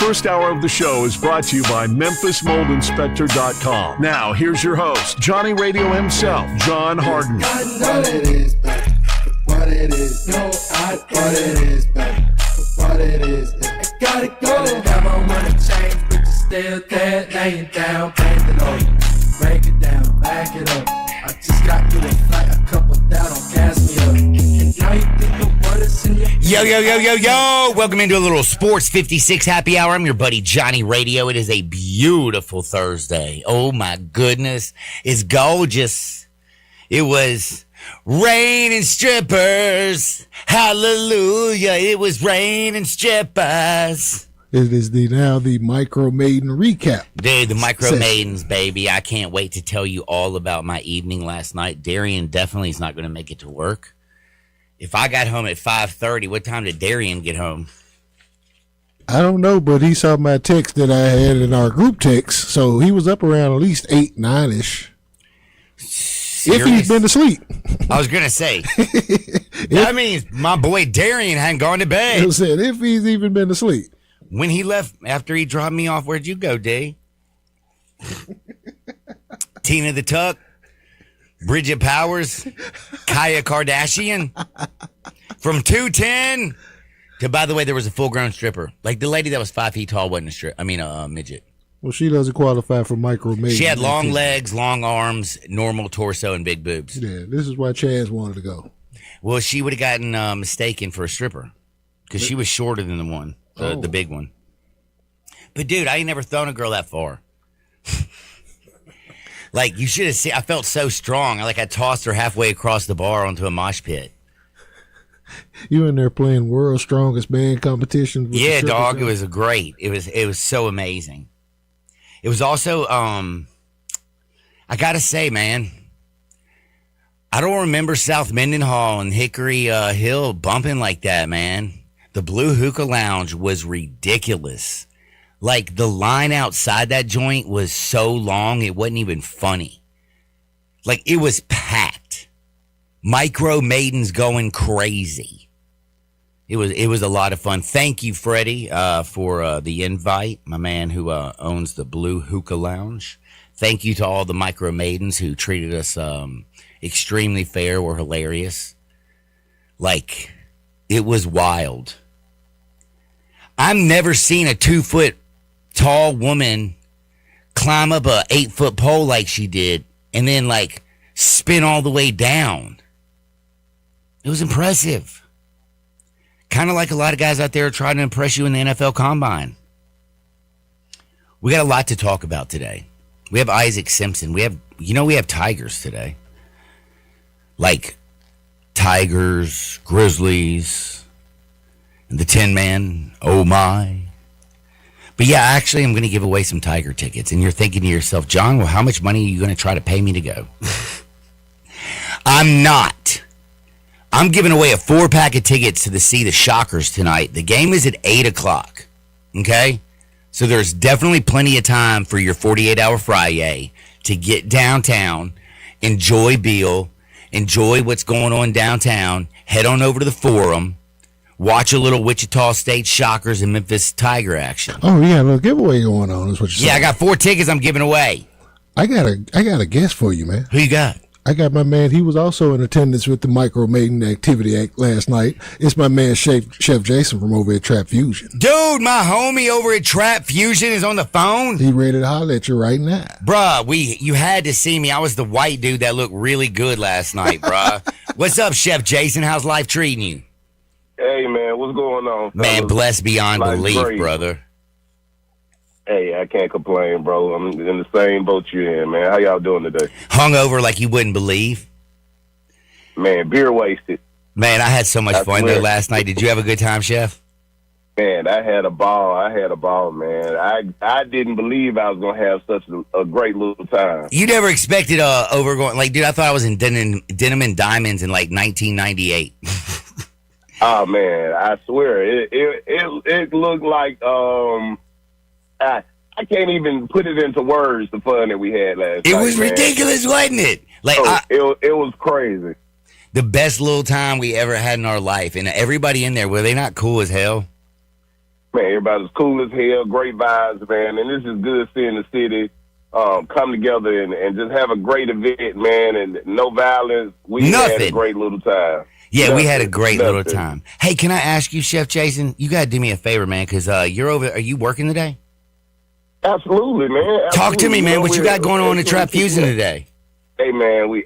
first hour of the show is brought to you by MemphisMoldInspector.com. Now, here's your host, Johnny Radio himself, John Harden. What it is, baby. What it is. No, what it is, baby. What it is. I gotta go. Never wanna change, but you still there, laying down, bang it up. Break it down, back it up. I just got you a flight, a couple that don't gas me up. And now you think the what is in your Yo. Welcome into a little Sports 56 happy hour. I'm your buddy Johnny Radio. It is a beautiful Thursday. Oh my goodness. It's gorgeous. It was rain and strippers. Hallelujah. It was rain and strippers. It is now the Micro Maiden recap. Dude, the Micro Maidens, baby. I can't wait to tell you all about my evening last night. Darian definitely is not going to make it to work. If I got home at 5:30, what time did Darian get home? I don't know, but he saw my text that I had in our group text, so he was up around at least 8, 9-ish. If he's been asleep. I was going to say. That means my boy Darian hadn't gone to bed. I said, if he's even been asleep. When he left, after he dropped me off, where'd you go, D? Tina the Tuck? Bridget Powers? Kaya Kardashian? From 210 to, by the way, there was a full-grown stripper. Like the lady that was 5 feet tall wasn't a midget. Well, she doesn't qualify for Micro Maiden. She had long legs, long arms, normal torso, and big boobs. Yeah, this is why Chaz wanted to go. Well, she would have gotten mistaken for a stripper because she was shorter than the one. The big one. But, dude, I ain't never thrown a girl that far. Like, you should have seen. I felt so strong. I tossed her halfway across the bar onto a mosh pit. You in there playing World's Strongest Man competition? Yeah, dog. It was great. It was so amazing. It was also, I got to say, man, I don't remember South Mendenhall and Hickory Hill bumping like that, man. The Blue Hookah Lounge was ridiculous. Like, the line outside that joint was so long, it wasn't even funny. Like, it was packed. Micro Maidens going crazy. It was a lot of fun. Thank you, Freddie, for the invite, my man who owns the Blue Hookah Lounge. Thank you to all the Micro Maidens who treated us extremely fair, were hilarious. Like, it was wild. I've never seen a 2-foot tall woman climb up a 8-foot pole like she did and then like spin all the way down. It was impressive. Kind of like a lot of guys out there trying to impress you in the NFL Combine. We got a lot to talk about today. We have Isaac Simpson. We have Tigers today. Like Tigers, Grizzlies, and the Tin Man, oh my. But yeah, actually, I'm going to give away some Tiger tickets. And you're thinking to yourself, John, well, how much money are you going to try to pay me to go? I'm not. I'm giving away a 4-pack of tickets to see the Shockers tonight. The game is at 8 o'clock. Okay? So there's definitely plenty of time for your 48-hour Friday to get downtown, enjoy Beale, enjoy what's going on downtown, head on over to the Forum, watch a little Wichita State Shockers and Memphis Tiger action. Oh, yeah, a little giveaway going on is what you're saying. Yeah, I got 4 tickets I'm giving away. I got a guest for you, man. Who you got? I got my man. He was also in attendance with the Micro Maiden Activity Act last night. It's my man, Chef Jason from over at Trap Fusion. Dude, my homie over at Trap Fusion is on the phone. He ready to holler at you right now. Bruh, you had to see me. I was the white dude that looked really good last night, bruh. What's up, Chef Jason? How's life treating you? Hey, man, what's going on? Man, blessed beyond belief, great. brother. Hey, I can't complain, bro. I'm in the same boat you're in, man. How y'all doing today? Hungover like you wouldn't believe. Man, beer wasted. Man, I had so much fun there last night. Did you have a good time, Chef? Man, I had a ball, man. I didn't believe I was going to have such a great little time. You never expected overgoing. Like, dude, I thought I was in Denim and Diamonds in like 1998. Oh, man, I swear. It looked like I can't even put it into words, the fun that we had last night. It was ridiculous, wasn't it? Like it was crazy. The best little time we ever had in our life. And everybody in there, were they not cool as hell? Man, everybody's cool as hell, great vibes, man, and this is good seeing the city come together and just have a great event, man, and no violence. We had a great little time. Yeah, we had a great little time. Hey, can I ask you, Chef Jason? You got to do me a favor, man, because are you working today? Absolutely, man. Absolutely. Talk to me, man. What you got going on in Trap Fusion today? Hey, man, we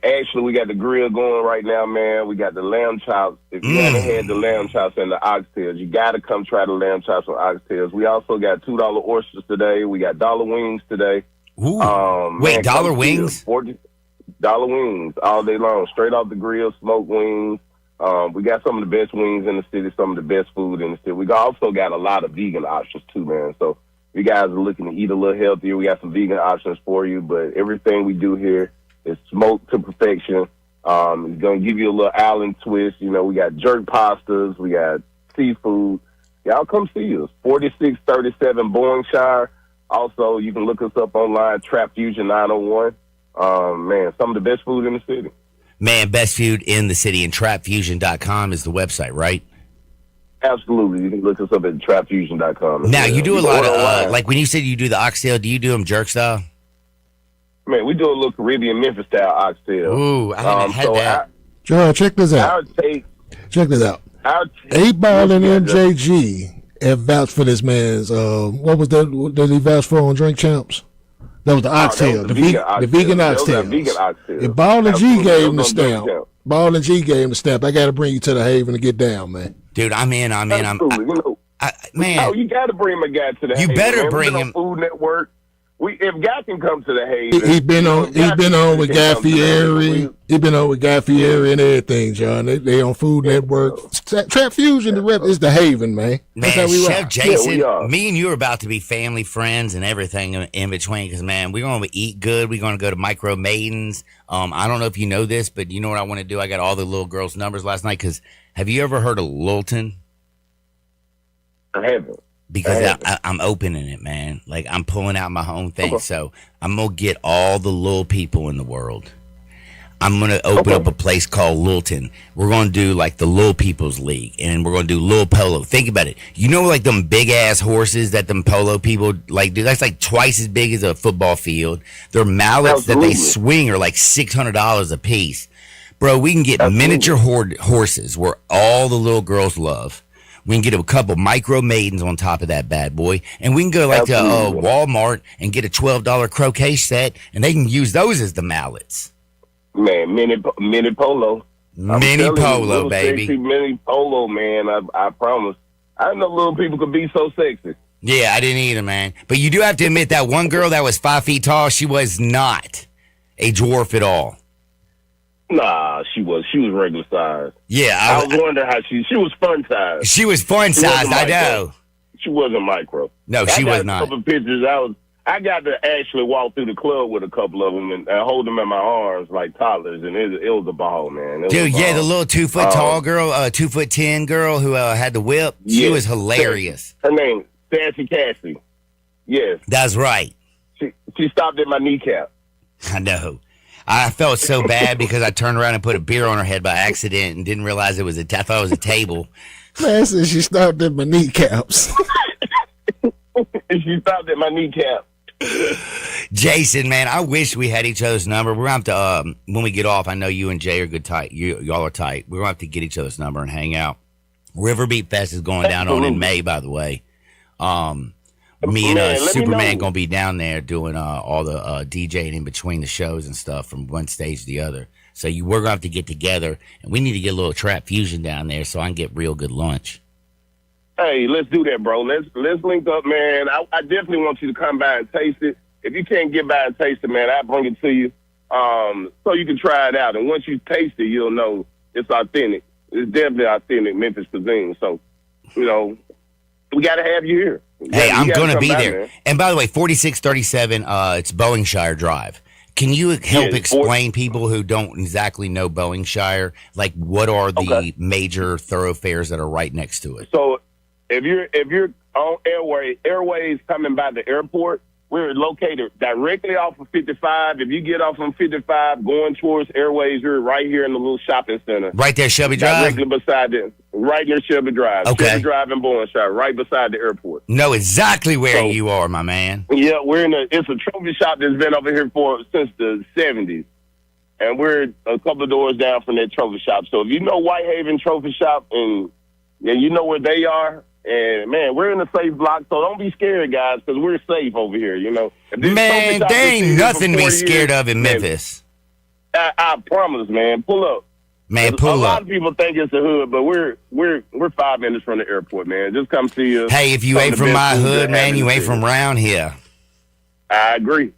got the grill going right now, man. We got the lamb chops. If you haven't had the lamb chops and the oxtails, you got to come try the lamb chops and oxtails. We also got $2 oysters today. We got dollar wings today. Ooh. Wait, man, dollar wings? $40 wings all day long, straight off the grill, smoked wings. We got some of the best wings in the city, some of the best food in the city. We also got a lot of vegan options too, man. So if you guys are looking to eat a little healthier, we got some vegan options for you. But everything we do here is smoked to perfection. It's going to give you a little island twist. You know, we got jerk pastas. We got seafood. Y'all come see us. 4637 Boringshire. Also, you can look us up online, Trap Fusion 901. Man, some of the best food in the city. Man, best food in the city, and trapfusion.com is the website, right? Absolutely. You can look us up at trapfusion.com. Now, you do a lot of, like when you said you do the oxtail, do you do them jerk style? Man, we do a little Caribbean Memphis style oxtail. Ooh, I haven't had that. John, check this out. Check this out. 8Ball and MJG have vouched for this man's, what was that did he vouch for on Drink Champs? That was the oxtail, the vegan oxtail. If Ball and G gave him the stamp, Ball and G gave him the stamp, I got to bring you to the Haven to get down, man. Dude, I'm in. Man. Oh, you got to bring my guy to the Haven. You better bring him. Food Network. If Guy can come to the Haven. He's been on with Guy Fieri. He's been on with Guy Fieri and everything, John. They on Food Network. Trap Fusion, the rep is the Haven, man. That's how we Chef rock. Jason, me and you are about to be family friends and everything in between. Because man, we're going to eat good. We're going to go to Micro Maidens. I don't know if you know this, but you know what I want to do. I got all the little girls' numbers last night. Because have you ever heard of Lilton? I haven't. Because I'm opening it, man. Like, I'm pulling out my own thing. Okay. So I'm going to get all the little people in the world. I'm going to open up a place called Lilton. We're going to do, like, the Little People's League. And we're going to do Lil Polo. Think about it. You know, like, them big-ass horses that them polo people, like, do? That's, like, twice as big as a football field. Their mallets that they swing are, like, $600 a piece. Bro, we can get miniature horses where all the little girls love. We can get a couple Micro Maidens on top of that bad boy. And we can go like to Walmart and get a $12 croquet set, and they can use those as the mallets. Man, mini polo. Mini polo, baby. Sexy mini polo, man. I promise. I didn't know little people could be so sexy. Yeah, I didn't either, man. But you do have to admit that one girl that was 5 feet tall, she was not a dwarf at all. Nah, she was regular size. Yeah, I was wondering how she was fun size. She was fun size, I know. She wasn't micro. No, she was not. A couple of pictures. I got to actually walk through the club with a couple of them and hold them in my arms like toddlers, and it was a ball, man. Dude, yeah, the little 2 foot tall girl, 2'10" girl who had the whip. She was hilarious. Her name, Sassy Cassie. Yes, that's right. She stopped at my kneecap. I know. I felt so bad because I turned around and put a beer on her head by accident and didn't realize it was I thought it was a table. Man, since she stopped at my kneecaps. She stopped at my kneecap. Jason, man, I wish we had each other's number. We're going to have to, when we get off, I know you and Jay are good tight. Y'all are tight. We're going to have to get each other's number and hang out. River Beat Fest is going down on in May, by the way. Me and Superman gonna be down there doing all the DJing in between the shows and stuff from one stage to the other. So we're gonna have to get together, and we need to get a little Trap Fusion down there so I can get real good lunch. Hey, let's do that, bro. Let's link up, man. I definitely want you to come by and taste it. If you can't get by and taste it, man, I'll bring it to you so you can try it out. And once you taste it, you'll know it's authentic. It's definitely authentic Memphis cuisine. So, you know, we got to have you here. Hey, I'm going to be there. Man. And by the way, 4637, it's Boingshire Drive. Can you help explain people who don't exactly know Boingshire, like what are the major thoroughfares that are right next to it? So if you're on Airways coming by the airport, We're located directly off of 55. If you get off on 55 going towards Airways, you're right here in the little shopping center. Right there, Shelby Drive? Directly beside it. Right near Shelby Drive. Okay. Shelby Drive and Bowen Shop, right beside the airport. Know exactly where you are, my man. Yeah, it's a trophy shop that's been over here since the 70s. And we're a couple of doors down from that trophy shop. So if you know Whitehaven Trophy Shop and you know where they are, and, man, we're in a safe block, so don't be scared, guys, because we're safe over here, you know. Man, there ain't nothing to be scared of in Memphis. I promise, man. Pull up. Man, pull up. A lot of people think it's the hood, but we're 5 minutes from the airport, man. Just come see us. Hey, if you ain't from my hood, man, you ain't from around here. I agree.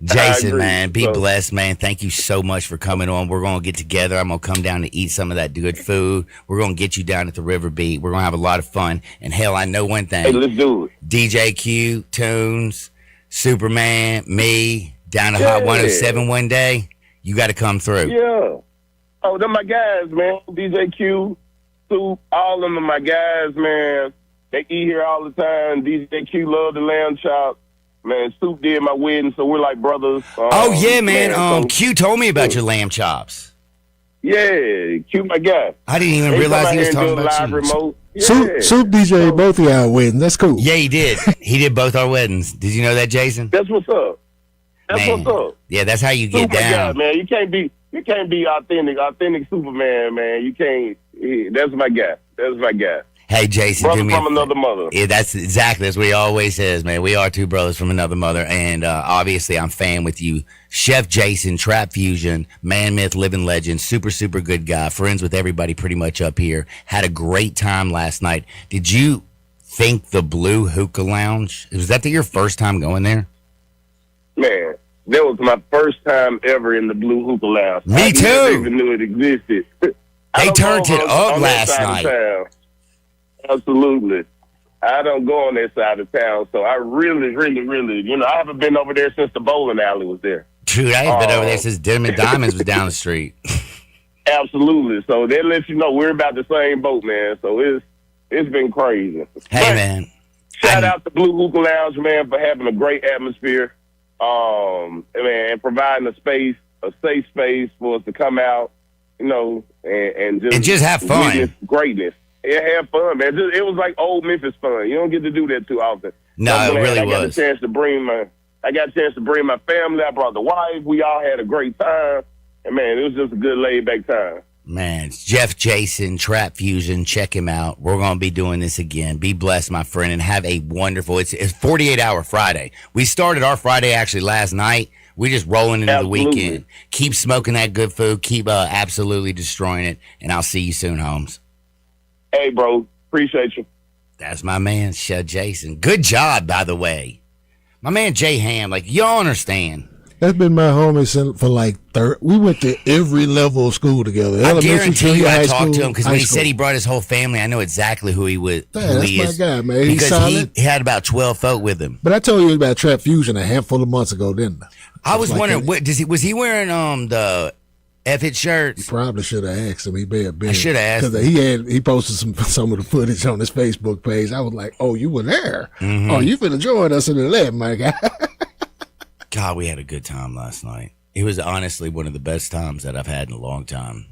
Jason, man, be blessed, man. Thank you so much for coming on. We're going to get together. I'm going to come down to eat some of that good food. We're going to get you down at the River Beat. We're going to have a lot of fun. And hell, I know one thing. Hey, let's do it. DJ Q, Tunes, Superman, me, down to Hot 107 one day. You got to come through. Yeah. Oh, they're my guys, man. DJ Q, Soup, all of them are my guys, man. They eat here all the time. DJ Q love the lamb chop. Man, Soup did my wedding, so we're like brothers. Oh, yeah, man. Q told me about your lamb chops. Yeah, Q my guy. I didn't even realize he was talking about you. Remote. Yeah. Soup DJ both of y'all weddings. That's cool. Yeah, he did. He did both our weddings. Did you know that, Jason? That's what's up. What's up. Yeah, that's how you get Super down. Guy, man. You can't be authentic Superman, man. You can't. That's my guy. That's my guy. Hey, Jason, brother from another mother. Yeah, that's exactly as we always says, man. We are two brothers from another mother, and obviously I'm fan with you, Chef Jason, Trap Fusion, man, myth, living legend, super good guy, friends with everybody pretty much up here. Had a great time last night. Did you think the Blue Hookah Lounge? Was that your first time going there? Man, that was my first time ever in the Blue Hookah Lounge. Me too. I never even knew it existed. They turned it up last night. Absolutely. I don't go on that side of town, so I really, I haven't been over there since the bowling alley was there. Dude, I ain't been over there since Diamond Diamonds was down the street. Absolutely. So that lets you know we're about the same boat, man. So it's been crazy. Hey, man. Shout out to Blue Hookah Lounge, man, for having a great atmosphere. Man, providing a safe space for us to come out, and just have fun. Witness greatness. Yeah, have fun, man. It was like old Memphis fun. You don't get to do that too often. No, it really I got was. a chance to bring my family. I brought the wife. We all had a great time. And, man, it was just a good laid-back time. Man, it's Jeff Jason, Trap Fusion. Check him out. We're going to be doing this again. Be blessed, my friend, and have a wonderful... It's 48-hour Friday. We started our Friday actually last night. We're just rolling into the weekend. Keep smoking that good food. Keep absolutely destroying it. And I'll see you soon, Holmes. Hey, bro. Appreciate you. That's my man, Jason. Good job, by the way. My man, Jay Ham. Y'all understand. That's been my homie for like we went to every level of school together. I guarantee you I talked to him because when he said he brought his whole family, I know exactly who he was. That's my guy, man. He's because solid. He had about 12 folk with him. But I told you about Trap Fusion a handful of months ago, didn't I? I was wondering, was he wearing the F-It shirts? You probably should have asked him. He may have been. I should have asked him. He posted some of the footage on his Facebook page. I was like, oh, you were there. Mm-hmm. Oh, you finna join us in 11, my guy. God, we had a good time last night. It was honestly one of the best times that I've had in a long time.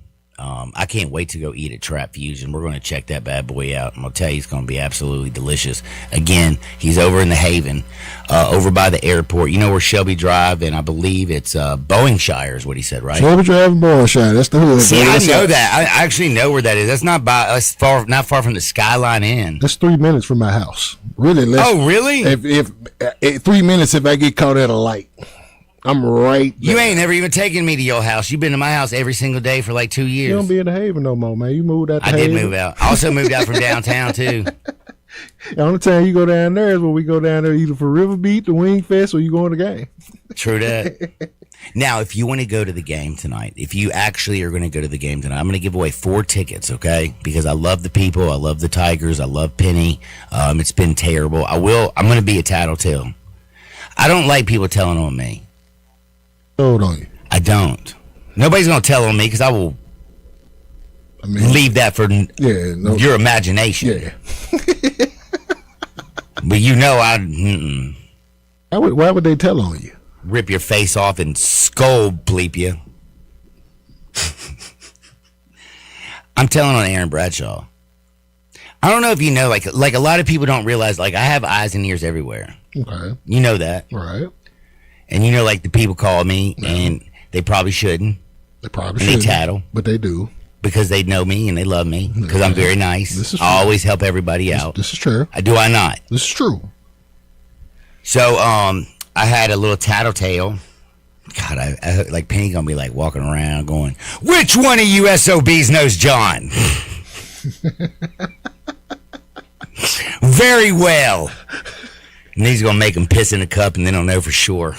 I can't wait to go eat at Trap Fusion. We're going to check that bad boy out. I'm going to tell you, it's going to be absolutely delicious. Again, he's over in the Haven, over by the airport. You know where Shelby Drive, and I believe it's Boeingshire is what he said, right? Shelby Drive and Boeingshire. That's the hood. See, I know that. I actually know where that is. That's not not far from the Skyline Inn. That's 3 minutes from my house. Really? Oh, really? If 3 minutes if I get caught at a light. I'm right there. You ain't never even taken me to your house. You've been to my house every single day for like 2 years. You don't be in the Haven no more, man. You moved out. I did move out. I also moved out from downtown too. The only time you go down there is when we go down there either for River Beat, the Wing Fest, or you go in the game. True that. Now, if you want to go to the game tonight, if you actually are going to go to the game tonight, I'm going to give away 4 tickets, okay? Because I love the people. I love the Tigers. I love Penny. It's been terrible. I'm going to be a tattletale. I don't like people telling on me. Hold on you. I don't. Nobody's going to tell on me because I will leave that for your imagination. Yeah. But Why would they tell on you? Rip your face off and skull bleep you. I'm telling on Aaron Bradshaw. I don't know if you know, like a lot of people don't realize, like, I have eyes and ears everywhere. Okay. You know that. Right. And you know, like, the people call me, and they probably shouldn't. They probably and shouldn't. They tattle. But they do. Because they know me and they love me. Because I'm very nice. This is true. I always help everybody out. This is true. Do I not? This is true. So, I had a little tattletale. God, I like Penny gonna be like walking around going, which one of you SOBs knows John? Very well. And he's gonna make him piss in a cup and then he'll know for sure.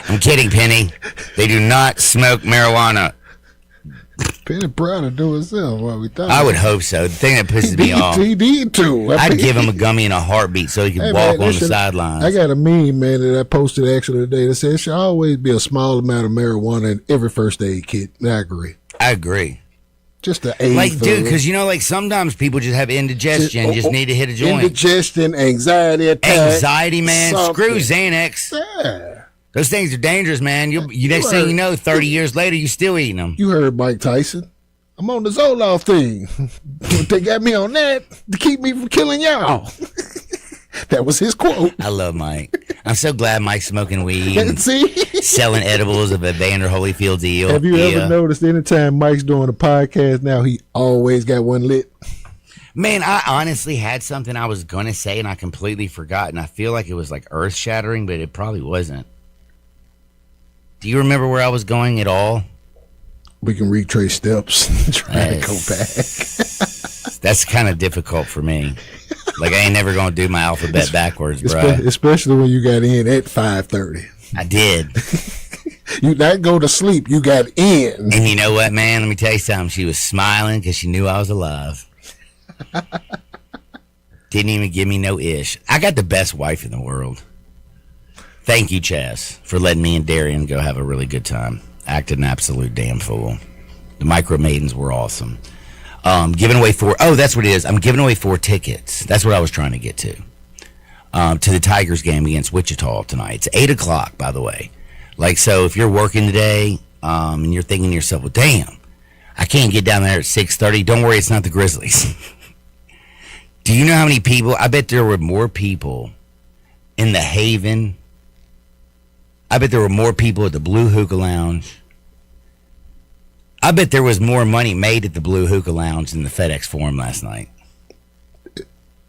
I'm kidding, Penny. They do not smoke marijuana. Penny proud to do himself. What we thought. I would hope so. The thing that pisses me off. He did too. I'd give him a gummy and a heartbeat so he could walk on the sidelines. I got a meme, man, that I posted actually today that says there should always be a small amount of marijuana in every first aid kit. And I agree. Just the aid. Like, dude, because you know, like sometimes people just have indigestion, just need to hit a joint. Indigestion, anxiety attack. Anxiety, man. Something. Screw Xanax. Yeah. Those things are dangerous, man. You next thing you know, 30 years later, you still eating them. You heard Mike Tyson. I'm on the Zoloft thing. They got me on that to keep me from killing y'all. That was his quote. I love Mike. I'm so glad Mike's smoking weed and See? selling edibles of Evander Holyfield's eel. Have you ever noticed anytime Mike's doing a podcast now, he always got one lit? Man, I honestly had something I was going to say and I completely forgot. And I feel like it was like earth shattering, but it probably wasn't. Do you remember where I was going at all? We can retrace steps and try to go back. That's kind of difficult for me. Like, I ain't never going to do my alphabet backwards, bro. Especially when you got in at 5:30. I did. You not go to sleep. You got in. And you know what, man? Let me tell you something. She was smiling because she knew I was alive. Didn't even give me no ish. I got the best wife in the world. Thank you, Chaz, for letting me and Darian go have a really good time. Acted an absolute damn fool. The Micro Maidens were awesome. Giving away that's what it is. I'm giving away 4 tickets. That's what I was trying to get to the Tigers game against Wichita tonight. It's 8 o'clock, by the way. Like, so if you're working today and you're thinking to yourself, well, damn, I can't get down there at 6:30. Don't worry, it's not the Grizzlies. Do you know how many people? I bet there were more people in the Haven. I bet there were more people at the Blue Hookah Lounge. I bet there was more money made at the Blue Hookah Lounge than the FedEx Forum last night.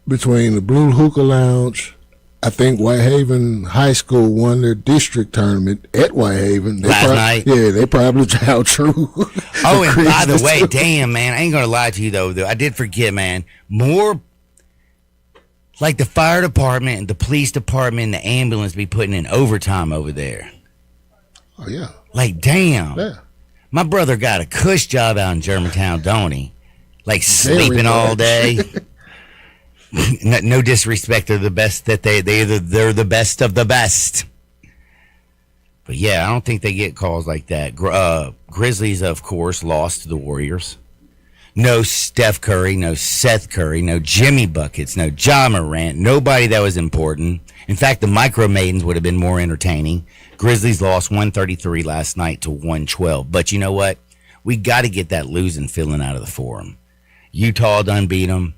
Between the Blue Hookah Lounge, I think Whitehaven High School won their district tournament at Whitehaven. Last night? Yeah, they probably held true. Oh, and by the way, damn, man, I ain't going to lie to you, though. I did forget, man. More, like the fire department and the police department and the ambulance be putting in overtime over there. Oh, yeah. Like, damn. Yeah. My brother got a cush job out in Germantown, don't he? Like sleeping all day. No disrespect, they're the best that they're the best of the best. But yeah, I don't think they get calls like that. Grizzlies, of course, lost to the Warriors. No Steph Curry, no Seth Curry, no Jimmy Buckets, no Ja Morant, nobody that was important. In fact, the Micro Maidens would have been more entertaining. Grizzlies lost 133 last night to 112. But you know what? We got to get that losing feeling out of the Forum. Utah done beat them.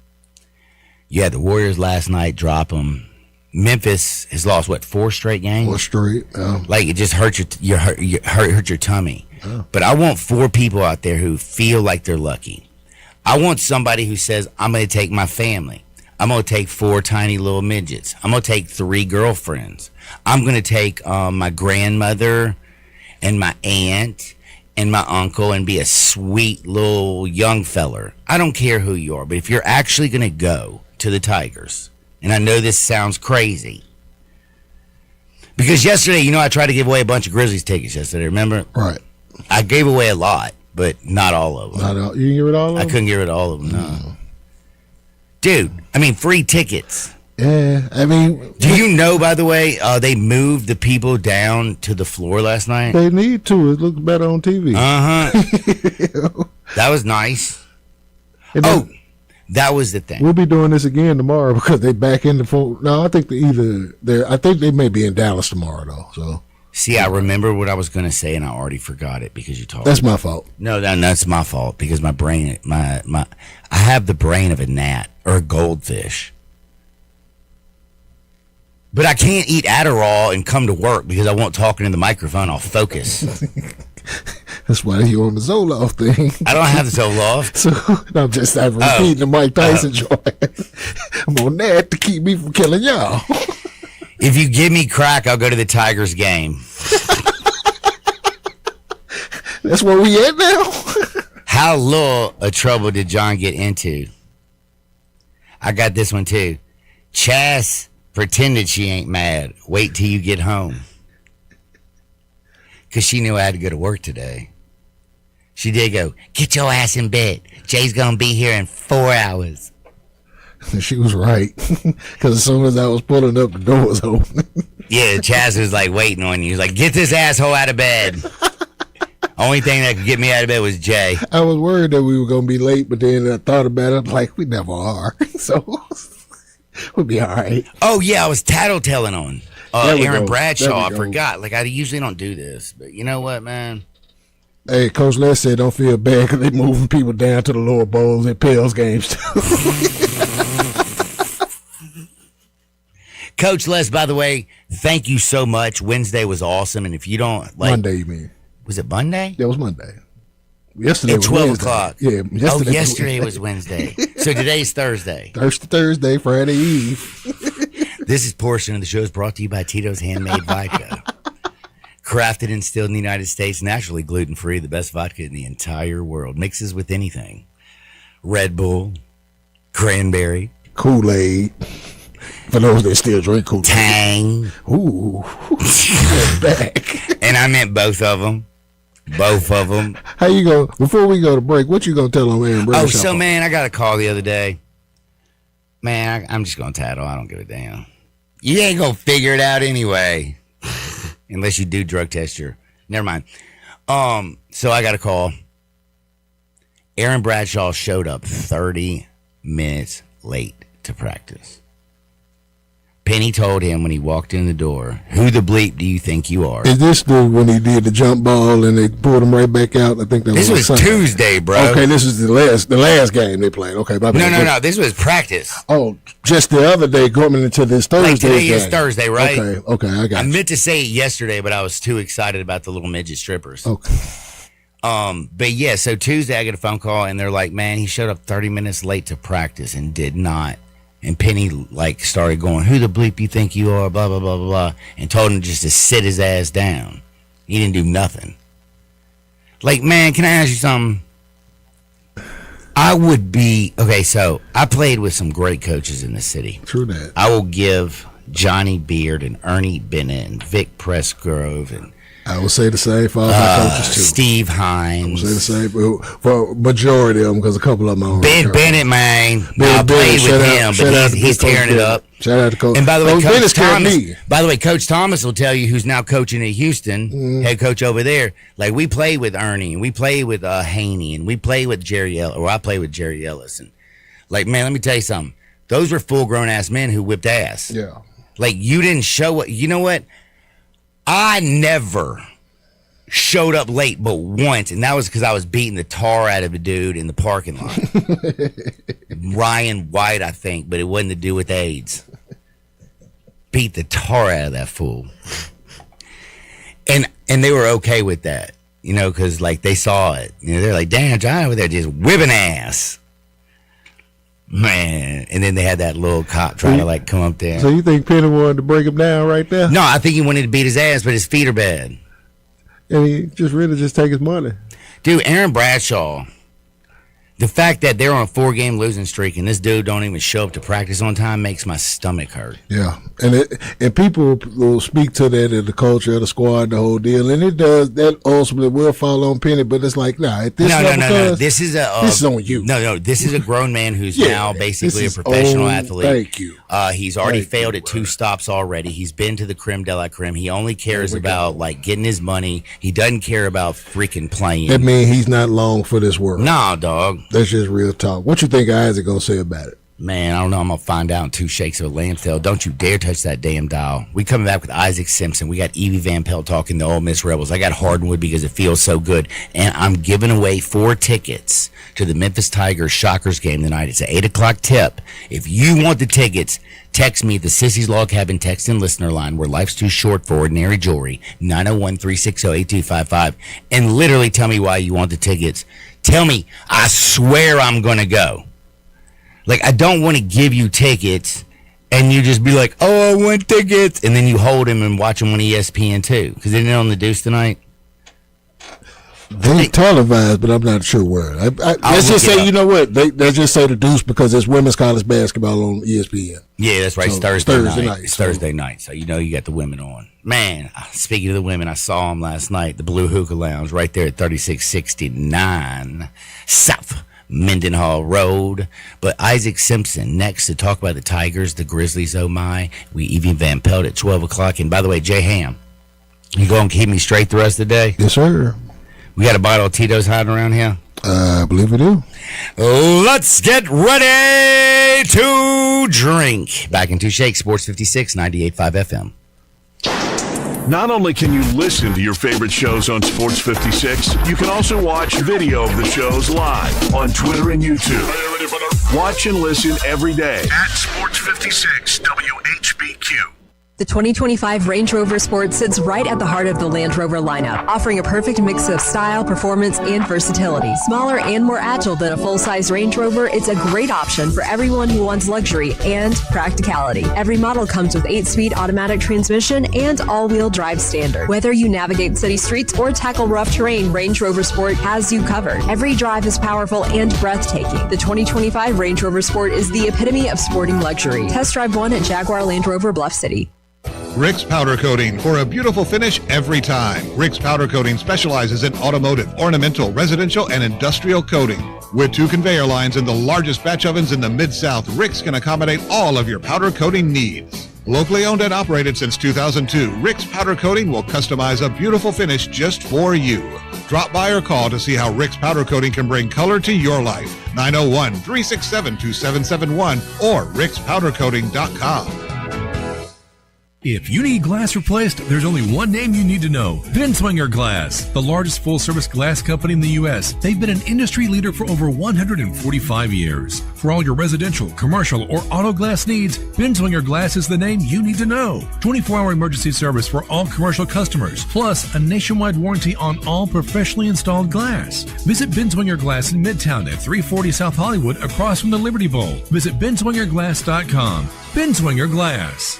You had the Warriors last night drop them. Memphis has lost, 4 straight games? 4 straight, yeah. Like, it just hurt your tummy. Yeah. But I want 4 people out there who feel like they're lucky. I want somebody who says, I'm going to take my family. I'm going to take 4 tiny little midgets. I'm going to take 3 girlfriends. I'm going to take my grandmother and my aunt and my uncle and be a sweet little young feller. I don't care who you are, but if you're actually going to go to the Tigers, and I know this sounds crazy, because yesterday, I tried to give away a bunch of Grizzlies tickets yesterday, remember? Right. I gave away a lot, but not all of them. Not all, you didn't give it all of them? I couldn't give it all of them, no. Dude, free tickets. Yeah, do you know, by the way, they moved the people down to the floor last night? They need to. It looks better on TV. Uh-huh. That was nice. That was the thing. We'll be doing this again tomorrow because they back in the phone. No, I think I think they may be in Dallas tomorrow though. So see, I remember what I was going to say and I already forgot it because you talked. That's my fault. No, that's my fault because my brain, I have the brain of a gnat or a goldfish. But I can't eat Adderall and come to work because I won't talk into the microphone. I'll focus. That's why you're on the Zoloft thing. I don't have the Zoloft. So I'm repeating the Mike Tyson joint. I'm on that to keep me from killing y'all. If you give me crack, I'll go to the Tigers game. That's where we at now. How little of trouble did John get into? I got this one too. Chas pretended she ain't mad. Wait till you get home. Because she knew I had to go to work today. She did go, get your ass in bed. Jay's going to be here in 4 hours. She was right. Because as soon as I was pulling up, the door was open. Yeah, Chaz was like waiting on you. He was like, get this asshole out of bed. Only thing that could get me out of bed was Jay. I was worried that we were going to be late, but then I thought about it. I'm like, we never are. So we'll be all right. Oh, yeah, I was tattletelling on Aaron go. Bradshaw. I forgot. Like, I usually don't do this. But you know what, man? Hey, Coach Les said don't feel bad because they moving people down to the lower bowls at Pels games, too. Coach Les, by the way, thank you so much. Wednesday was awesome. And if you don't like. Monday, you mean? Was it Monday? That was Monday. Yesterday at was 12 Wednesday. o'clock. Yeah, yesterday was Wednesday. So today's Thursday. Thursday, Friday Eve. This is portion of the show is brought to you by Tito's Handmade Vodka. Crafted and distilled in the United States, naturally gluten-free, the best vodka in the entire world. Mixes with anything. Red Bull, cranberry, Kool-Aid. For those that still drink Kool-Aid. Tang. Ooh. Back. And I meant both of them. Both of them. How you go? Before we go to break, what you gonna tell them, Aaron Bradshaw? Oh, so man, I got a call the other day. Man, I'm just gonna tattle. I don't give a damn. You ain't gonna figure it out anyway, unless you do drug test your. Never mind. So I got a call. Aaron Bradshaw showed up 30 minutes late to practice. Penny told him when he walked in the door, "Who the bleep do you think you are?" Is this when he did the jump ball and they pulled him right back out? I think that this was Sunday. Tuesday, bro. Okay, this is the last game they played. Okay, no. This was practice. Oh, just the other day going into this Thursday. Like today game. is Thursday, right? Okay, I got. I meant to say it yesterday, but I was too excited about the little midget strippers. Okay. But yeah, so Tuesday I get a phone call and they're like, "Man, he showed up 30 minutes late to practice and did not." And Penny like started going, "Who the bleep you think you are?" Blah blah blah blah blah, and told him just to sit his ass down. He didn't do nothing. Like, man, can I ask you something? I would be okay. So I played with some great coaches in the city. True that. I will give Johnny Beard and Ernie Bennett and Vic Pressgrove and I would say the same for all my coaches too. Steve Hines. I would say the same for majority of them because a couple of them are Ben Bennett, man. I played with him, but he's tearing it up. Shout out to Coach. And by the way, Coach Thomas. By the way, Coach Thomas will tell you who's now coaching at Houston, head coach over there. Like we played with Ernie, and we played with Haney, and we played with Jerry Ellis. Or I played with Jerry Ellis, and like, man, let me tell you something. Those were full grown ass men who whipped ass. Yeah. Like you didn't show what. You know what? I never showed up late but once, and that was because I was beating the tar out of a dude in the parking lot. Ryan White, I think, but it wasn't to do with AIDS. Beat the tar out of that fool. And they were okay with that, you know, because like they saw it. You know, they're like, "Damn, John over there just whipping ass." Man, and then they had that little cop trying to like come up there. So you think Penny wanted to break him down right there? No, I think he wanted to beat his ass, but his feet are bad. And he just really just take his money. Dude, Aaron Bradshaw, the fact that they're on a 4-game losing streak and this dude don't even show up to practice on time makes my stomach hurt. Yeah, and people will speak to that in the culture of the squad, the whole deal, and it does. That ultimately will fall on Penny, but it's like, nah, at this no. This is on you. No, this is a grown man who's now basically a professional athlete. Thank you. He's already failed at 2 stops already. He's been to the creme de la creme. He only cares about like getting his money. He doesn't care about freaking playing. That means he's not long for this world. Nah, dog. That's just real talk. What you think Isaac gonna say about it? Man, I don't know. I'm going to find out in 2 shakes of a landfill. Don't you dare touch that damn dial. We coming back with Isaac Simpson. We got Evie Van Pelt talking the Ole Miss Rebels. I got Hardwood because it feels so good. And I'm giving away 4 tickets to the Memphis Tigers Shockers game tonight. It's an 8 o'clock tip. If you want the tickets, text me at the Sissy's Log Cabin text and listener line where life's too short for ordinary jewelry, 901-360-8255, and literally tell me why you want the tickets. Tell me, I swear I'm going to go. Like, I don't want to give you tickets and you just be like, oh, I want tickets. And then you hold him and watch him on ESPN too. Because they're on the Deuce tonight. They televised, but I'm not sure where. Let's just say, you know what? They just say the Deuce because it's women's college basketball on ESPN. Yeah, that's right. So, it's Thursday night. It's Thursday night. So, you know, you got the women on. Man, speaking of the women, I saw them last night. The Blue Hookah Lounge right there at 3669 South Mendenhall Road. But Isaac Simpson next to talk about the Tigers, the Grizzlies, oh my. We even Van Pelt at 12 o'clock. And by the way, Jay Ham, you going to keep me straight the rest of the day? Yes, sir. We got a bottle of Tito's hiding around here? I believe we do. Let's get ready to drink. Back in 2 shakes, Sports 56, 98.5 FM. Not only can you listen to your favorite shows on Sports 56, you can also watch video of the shows live on Twitter and YouTube. Watch and listen every day at Sports 56 WHBQ. The 2025 Range Rover Sport sits right at the heart of the Land Rover lineup, offering a perfect mix of style, performance, and versatility. Smaller and more agile than a full-size Range Rover, it's a great option for everyone who wants luxury and practicality. Every model comes with 8-speed automatic transmission and all-wheel drive standard. Whether you navigate city streets or tackle rough terrain, Range Rover Sport has you covered. Every drive is powerful and breathtaking. The 2025 Range Rover Sport is the epitome of sporting luxury. Test drive one at Jaguar Land Rover Bluff City. Rick's Powder Coating for a beautiful finish every time. Rick's Powder Coating specializes in automotive, ornamental, residential, and industrial coating. With 2 conveyor lines and the largest batch ovens in the Mid-South, Rick's can accommodate all of your powder coating needs. Locally owned and operated since 2002, Rick's Powder Coating will customize a beautiful finish just for you. Drop by or call to see how Rick's Powder Coating can bring color to your life. 901-367-2771 or rickspowdercoating.com. If you need glass replaced, there's only one name you need to know. Binswanger Glass, the largest full-service glass company in the U.S. They've been an industry leader for over 145 years. For all your residential, commercial, or auto glass needs, Binswanger Glass is the name you need to know. 24-hour emergency service for all commercial customers, plus a nationwide warranty on all professionally installed glass. Visit Binswanger Glass in Midtown at 340 South Hollywood across from the Liberty Bowl. Visit binswingerglass.com. Binswanger Glass.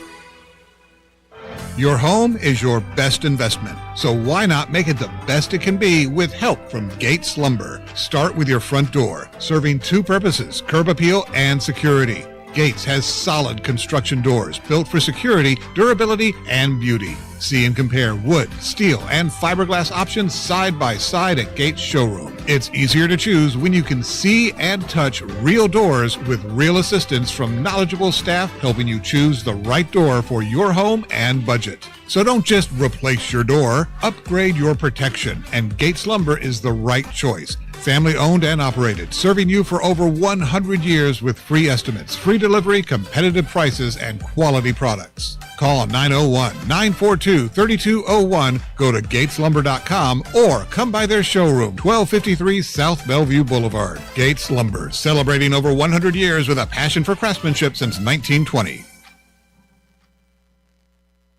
Your home is your best investment, so why not make it the best it can be with help from Gates Lumber? Start with your front door, serving 2 purposes, curb appeal and security. Gates has solid construction doors built for security, durability, and beauty. See and compare wood, steel, and fiberglass options side by side at Gates Showroom. It's easier to choose when you can see and touch real doors with real assistance from knowledgeable staff helping you choose the right door for your home and budget. So don't just replace your door, upgrade your protection, and Gates Lumber is the right choice. Family owned and operated, serving you for over 100 years with free estimates, free delivery, competitive prices, and quality products. Call 901-942-3201, go to gateslumber.com, or come by their showroom, 1253 South Bellevue Boulevard. Gates Lumber, celebrating over 100 years with a passion for craftsmanship since 1920.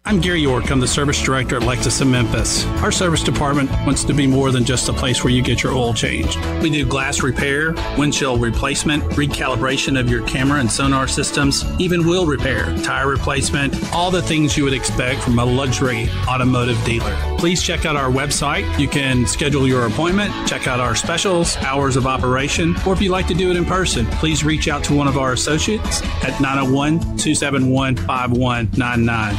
I'm Gary York. I'm the service director at Lexus of Memphis. Our service department wants to be more than just a place where you get your oil changed. We do glass repair, windshield replacement, recalibration of your camera and sonar systems, even wheel repair, tire replacement, all the things you would expect from a luxury automotive dealer. Please check out our website. You can schedule your appointment, check out our specials, hours of operation, or if you'd like to do it in person, please reach out to one of our associates at 901-271-5199.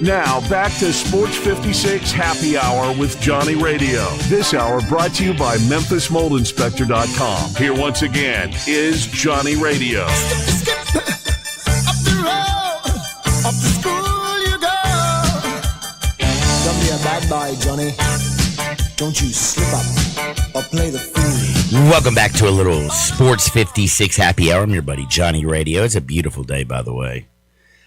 Now, back to Sports 56 Happy Hour with Johnny Radio. This hour brought to you by MemphisMoldInspector.com. Here once again is Johnny Radio. Skip, up the road, up to school you go. Don't be a bad boy, Johnny. Don't you slip up. or play the field. Welcome back to a little Sports 56 happy hour. I'm your buddy Johnny Radio. It's a beautiful day, by the way.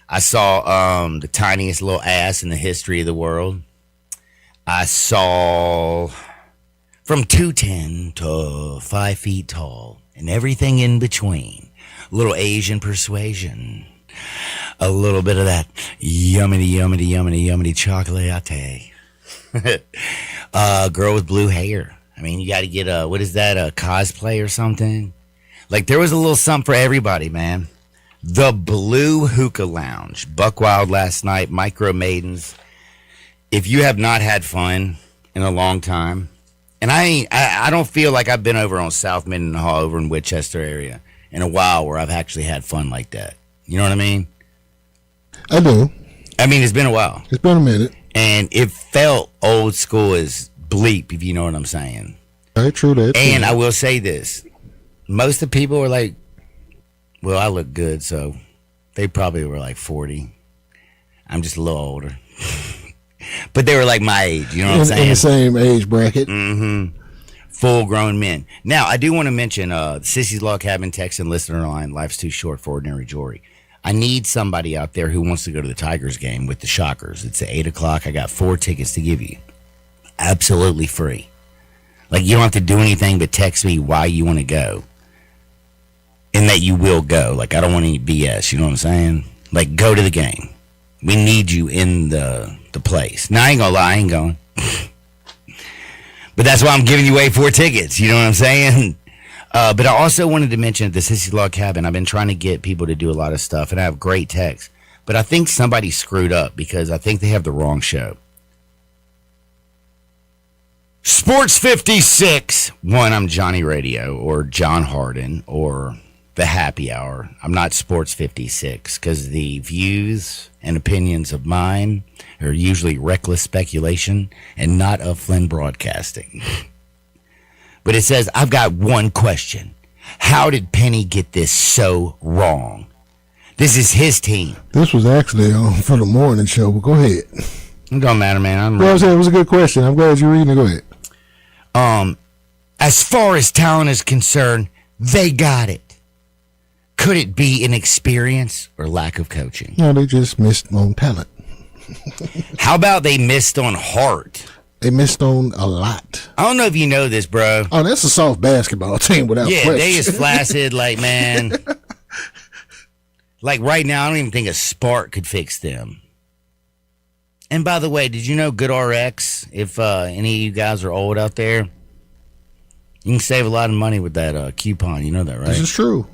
I saw the tiniest little ass in the history of the world. I saw from 2'10" to 5 feet tall and everything in between. A little Asian persuasion. A little bit of that yummy chocolate latte. Girl with blue hair. I mean, you got to get a cosplay or something? Like, there was a little something for everybody, man. The Blue Hookah Lounge. Buck Wild last night, Micro Maidens. If you have not had fun in a long time, and I don't feel like I've been over on South Mendenhall over in Winchester area in a while where I've actually had fun like that. You know what I mean? I do. I mean, it's been a while. It's been a minute. And it felt old school as bleep, if you know what I'm saying. All right, true that. And I will say this. Most of the people were like, well, I look good, so they probably were like 40. I'm just a little older. But they were like my age, you know what I'm saying? In the same age bracket. Mm-hmm. Full-grown men. Now, I do want to mention Sissy's Log Cabin text and listener line, Life's Too Short for Ordinary Jory. I need somebody out there who wants to go to the Tigers game with the Shockers. It's at 8 o'clock. I got 4 tickets to give you. Absolutely free. Like, you don't have to do anything but text me why you want to go. And that you will go. Like, I don't want any BS. You know what I'm saying? Like, go to the game. We need you in the place. Now, I ain't going to lie. I ain't going. But that's why I'm giving you away 4 tickets. You know what I'm saying? But I also wanted to mention at the Sissy Log Cabin, I've been trying to get people to do a lot of stuff, and I have great texts. But I think somebody screwed up because I think they have the wrong show. Sports 56. One, I'm Johnny Radio or John Harden or the Happy Hour. I'm not Sports 56 because the views and opinions of mine are usually reckless speculation and not of Flynn Broadcasting. But it says, I've got one question. How did Penny get this so wrong? This is his team. This was actually for the morning show, but go ahead. It don't matter, man. Well, it was a good question. I'm glad you're reading it. Go ahead. As far as talent is concerned, they got it. Could it be inexperience or lack of coaching? No, they just missed on talent. How about they missed on heart? They missed on a lot. I don't know if you know this, bro. Oh, that's a soft basketball team without question. Yeah, they is flaccid, like, man. Like, right now, I don't even think a spark could fix them. And by the way, did you know GoodRx, if any of you guys are old out there, you can save a lot of money with that coupon. You know that, right? This is true.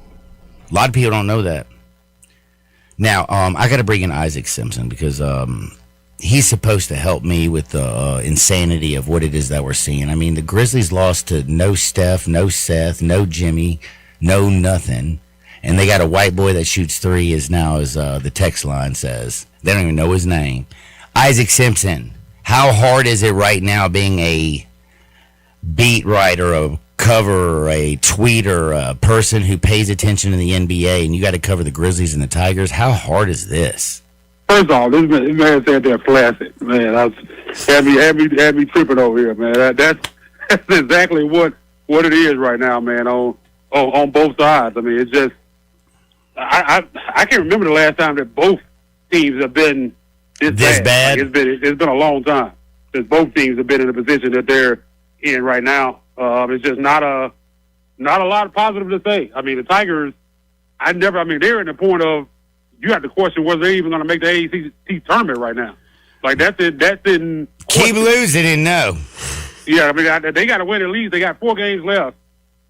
A lot of people don't know that. Now, I got to bring in Isaac Simpson because he's supposed to help me with the insanity of what it is that we're seeing. I mean, the Grizzlies lost to no Steph, no Seth, no Jimmy, no nothing. And they got a white boy that shoots 3 as the text line says. They don't even know his name. Isaac Simpson, how hard is it right now being a beat writer, a cover, a tweeter, a person who pays attention to the NBA, and you got to cover the Grizzlies and the Tigers? How hard is this? First of all, this man said they're flaccid. Man, had me tripping over here, man. That's exactly what it is right now, man. On both sides. I mean, it's just I can't remember the last time that both teams have been this bad. Like, it's been a long time since both teams have been in the position that they're in right now. It's just not a lot of positive to say. I mean, the Tigers, they're in the point of you have to question whether they're even going to make the AAC tournament right now. Like, that's in keep losing and no. Yeah, I mean, they got to win at least. They got 4 games left.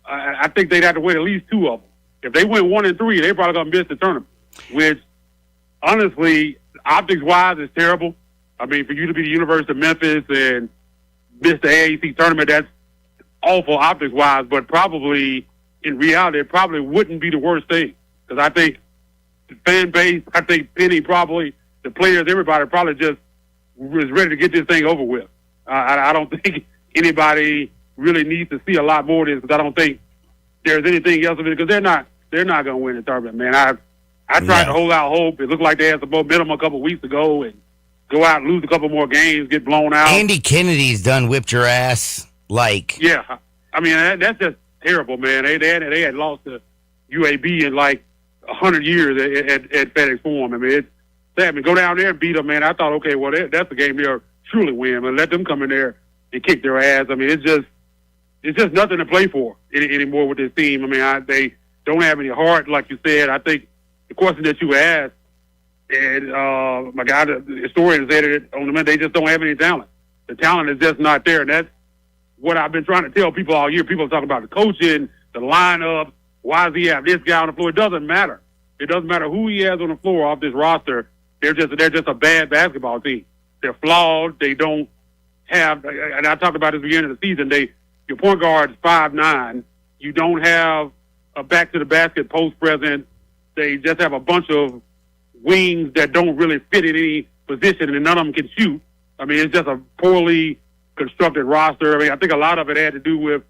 I think they'd have to win at least 2 of them. If they win 1 and 3, they're probably going to miss the tournament, which, honestly, optics-wise, is terrible. I mean, for you to be the University of Memphis and miss the AAC tournament, that's awful optics-wise, but probably, in reality, it probably wouldn't be the worst thing. Because I think the fan base, I think Penny probably, the players, everybody probably just was ready to get this thing over with. I don't think anybody really needs to see a lot more of this because I don't think there's anything else of it because they're not going to win the tournament, man. I tried to hold out hope. It looked like they had some momentum a couple weeks ago and go out and lose a couple more games, get blown out. Andy Kennedy's done whipped your ass. Like, yeah, I mean, that's just terrible, man. They had lost to UAB in like 100 years at FedEx Forum. I mean, it's sad. I mean, go down there and beat them, man. I thought, okay, well, that's a game they'll truly win, and let them come in there and kick their ass. I mean, it's just nothing to play for anymore with this team. I mean, they don't have any heart, like you said. I think the question that you asked, and my guy, the historian said it on the minute, they just don't have any talent. The talent is just not there, and that's what I've been trying to tell people all year. People talk about the coaching, the lineup. Why does he have this guy on the floor? It doesn't matter. It doesn't matter who he has on the floor off this roster. They're just a bad basketball team. They're flawed. They don't have, and I talked about this at the beginning of the season. Your point guard is 5'9". You don't have a back to the basket post presence. They just have a bunch of wings that don't really fit in any position, and none of them can shoot. I mean, it's just a poorly constructed roster. I mean, I think a lot of it had to do with,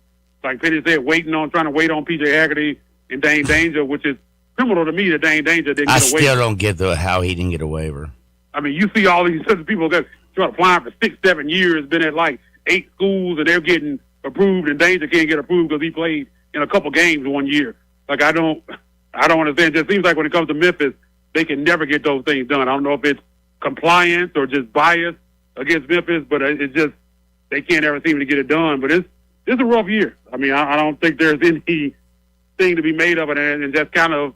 like Penny said, trying to wait on P.J. Haggerty and Dane Danger, which is criminal to me that Dane Danger didn't get a waiver. I still don't get how he didn't get a waiver. I mean, you see all these other people that try applying for 6-7 years, been at like 8 schools, and they're getting approved, and Danger can't get approved because he played in a couple games one year. Like, I don't understand. It just seems like when it comes to Memphis, they can never get those things done. I don't know if it's compliance or just bias against Memphis, but it's just they can't ever seem to get it done. But it's a rough year. I mean, I don't think there's anything to be made of it, and that's kind of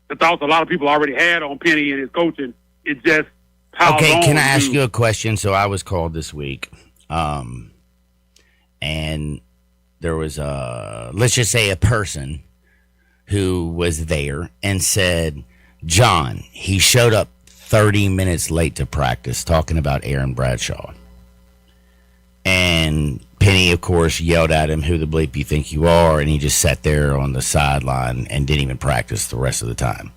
the thoughts a lot of people already had on Penny and his coaching. It just okay. Can I ask you a question? So I was called this week, and there was let's just say a person who was there and said, John, he showed up 30 minutes late to practice, talking about Aaron Bradshaw. And Penny, of course, yelled at him, who the bleep you think you are? And he just sat there on the sideline and didn't even practice the rest of the time.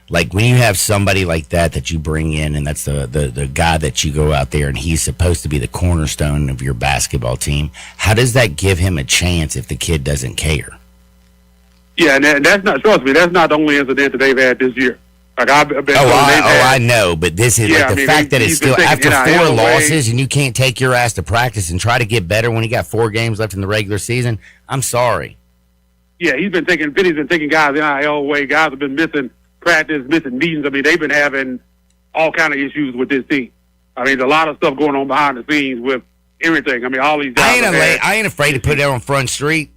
Like, when you have somebody like that you bring in, and that's the guy that you go out there, and he's supposed to be the cornerstone of your basketball team, how does that give him a chance if the kid doesn't care? Yeah, and that's not, trust me, that's not the only incident that they've had this year. Like, I know, but this is like the fact that it's still after 4 losses and you can't take your ass to practice and try to get better when you got 4 games left in the regular season. I'm sorry. Yeah, Penny's been taking guys NIL away. Guys have been missing practice, missing meetings. I mean, they've been having all kind of issues with this team. I mean, there's a lot of stuff going on behind the scenes with everything. I mean, all these guys. I ain't afraid to put it on Front Street.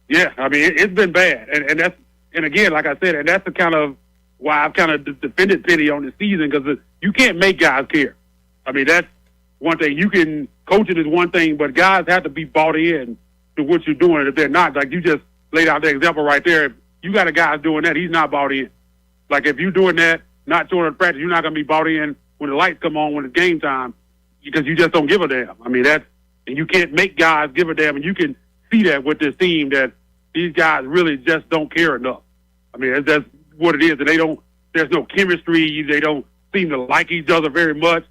Yeah, I mean, it's been bad, and again, like I said, and that's the kind of why I've kind of defended Penny on the season, because you can't make guys care. I mean, that's one thing. Coaching is one thing, but guys have to be bought in to what you're doing. If they're not, like you just laid out the example right there, if you got a guy doing that, he's not bought in. Like, if you're doing that, not showing up practice, you're not going to be bought in when the lights come on when it's game time, because you just don't give a damn. I mean, and you can't make guys give a damn, and you can see that with this team, that these guys really just don't care enough. I mean, that's what it is, and there's no chemistry. They don't seem to like each other very much,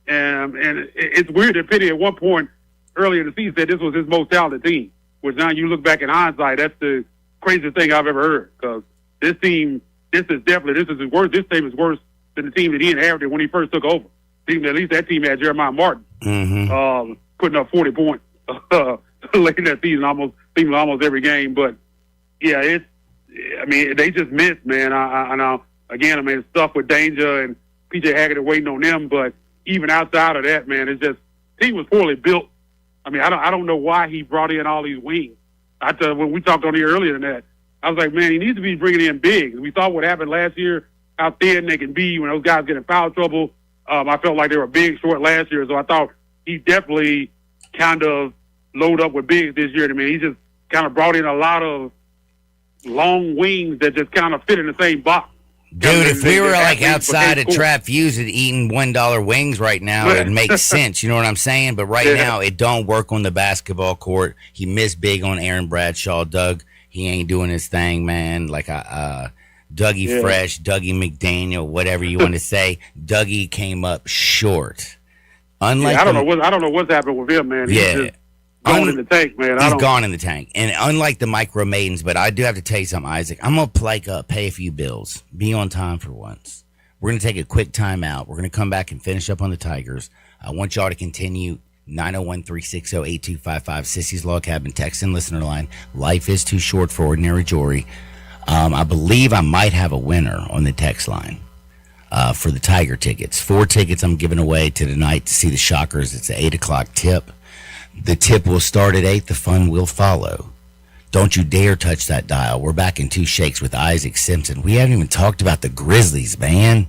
and it's weird that Penny at one point earlier in the season said this was his most talented team, which now you look back in hindsight, that's the craziest thing I've ever heard, because this team is worse. This team is worse than the team that he inherited when he first took over. At least that team had Jeremiah Martin putting up 40 points late in that season, almost every game. But yeah, they just missed, man. I know. Again, I mean, it's stuff with Danger and P.J. Haggerty waiting on them, but even outside of that, man, it's just team was poorly built. I mean, I don't know why he brought in all these wings. When we talked on here earlier than that, I was like, man, he needs to be bringing in bigs. We saw what happened last year, how thin they can be when those guys get in foul trouble. I felt like they were big short last year, so I thought he definitely kind of load up with bigs this year. I mean, he just kind of brought in a lot of long wings that just kind of fit in the same box. Dude, if we were like outside at Trap Fuse and eating $1 wings right now, it'd make sense. You know what I'm saying? But right now, it don't work on the basketball court. He missed big on Aaron Bradshaw. Doug, he ain't doing his thing, man. Like Dougie Fresh, Dougie McDaniel, whatever you want to say. Dougie came up short. Unlike I don't know what's happened with him, man. He's just gone in the tank, man. He's gone in the tank. And unlike the micro maidens, but I do have to tell you something, Isaac. I'm going to pay a few bills. Be on time for once. We're going to take a quick time out. We're going to come back and finish up on the Tigers. I want y'all to continue 901-360-8255. Sissy's Log Cabin text and listener line. Life is too short for ordinary jewelry. I believe I might have a winner on the text line for the Tiger tickets. 4 tickets I'm giving away to tonight to see the Shockers. It's an 8 o'clock tip. The tip will start at 8. The fun will follow. Don't you dare touch that dial. We're back in 2 shakes with Isaac Simpson. We haven't even talked about the Grizzlies, man.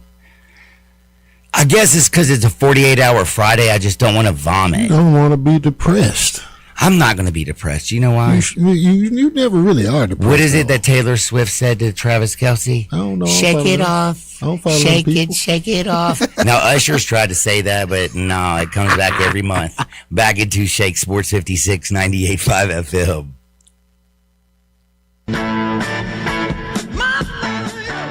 I guess it's because it's a 48-hour Friday. I just don't want to vomit. You don't want to be depressed. I'm not going to be depressed. You know why? You never really are depressed. What is it that Taylor Swift said to Travis Kelce? I don't know. Shake it off. Shake it off. Now, Usher's tried to say that, but no, it comes back every month. Back in 2 shakes, Sports 56, 98.5 FM.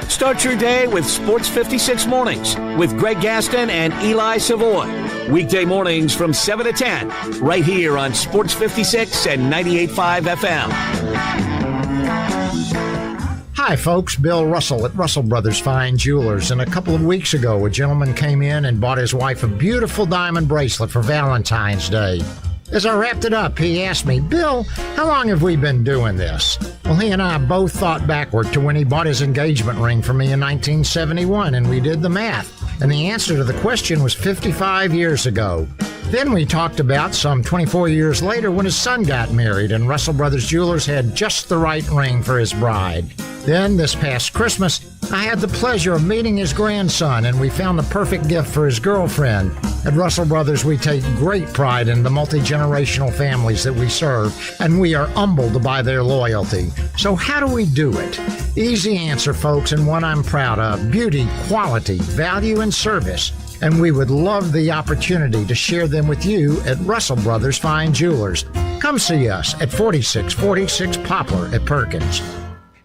Start your day with Sports 56 Mornings with Greg Gaston and Eli Savoy. Weekday mornings from 7 to 10, right here on Sports 56 and 98.5 FM. Hi, folks. Bill Russell at Russell Brothers Fine Jewelers. And a couple of weeks ago, a gentleman came in and bought his wife a beautiful diamond bracelet for Valentine's Day. As I wrapped it up, he asked me, Bill, how long have we been doing this? Well, he and I both thought backward to when he bought his engagement ring for me in 1971, and we did the math. And the answer to the question was 55 years ago. Then we talked about some 24 years later when his son got married, and Russell Brothers Jewelers had just the right ring for his bride. Then, this past Christmas, I had the pleasure of meeting his grandson, and we found the perfect gift for his girlfriend. At Russell Brothers, we take great pride in the multi-generational families that we serve, and we are humbled by their loyalty. So how do we do it? Easy answer, folks, and one I'm proud of. Beauty, quality, value, and service. And we would love the opportunity to share them with you at Russell Brothers Fine Jewelers. Come see us at 4646 Poplar at Perkins.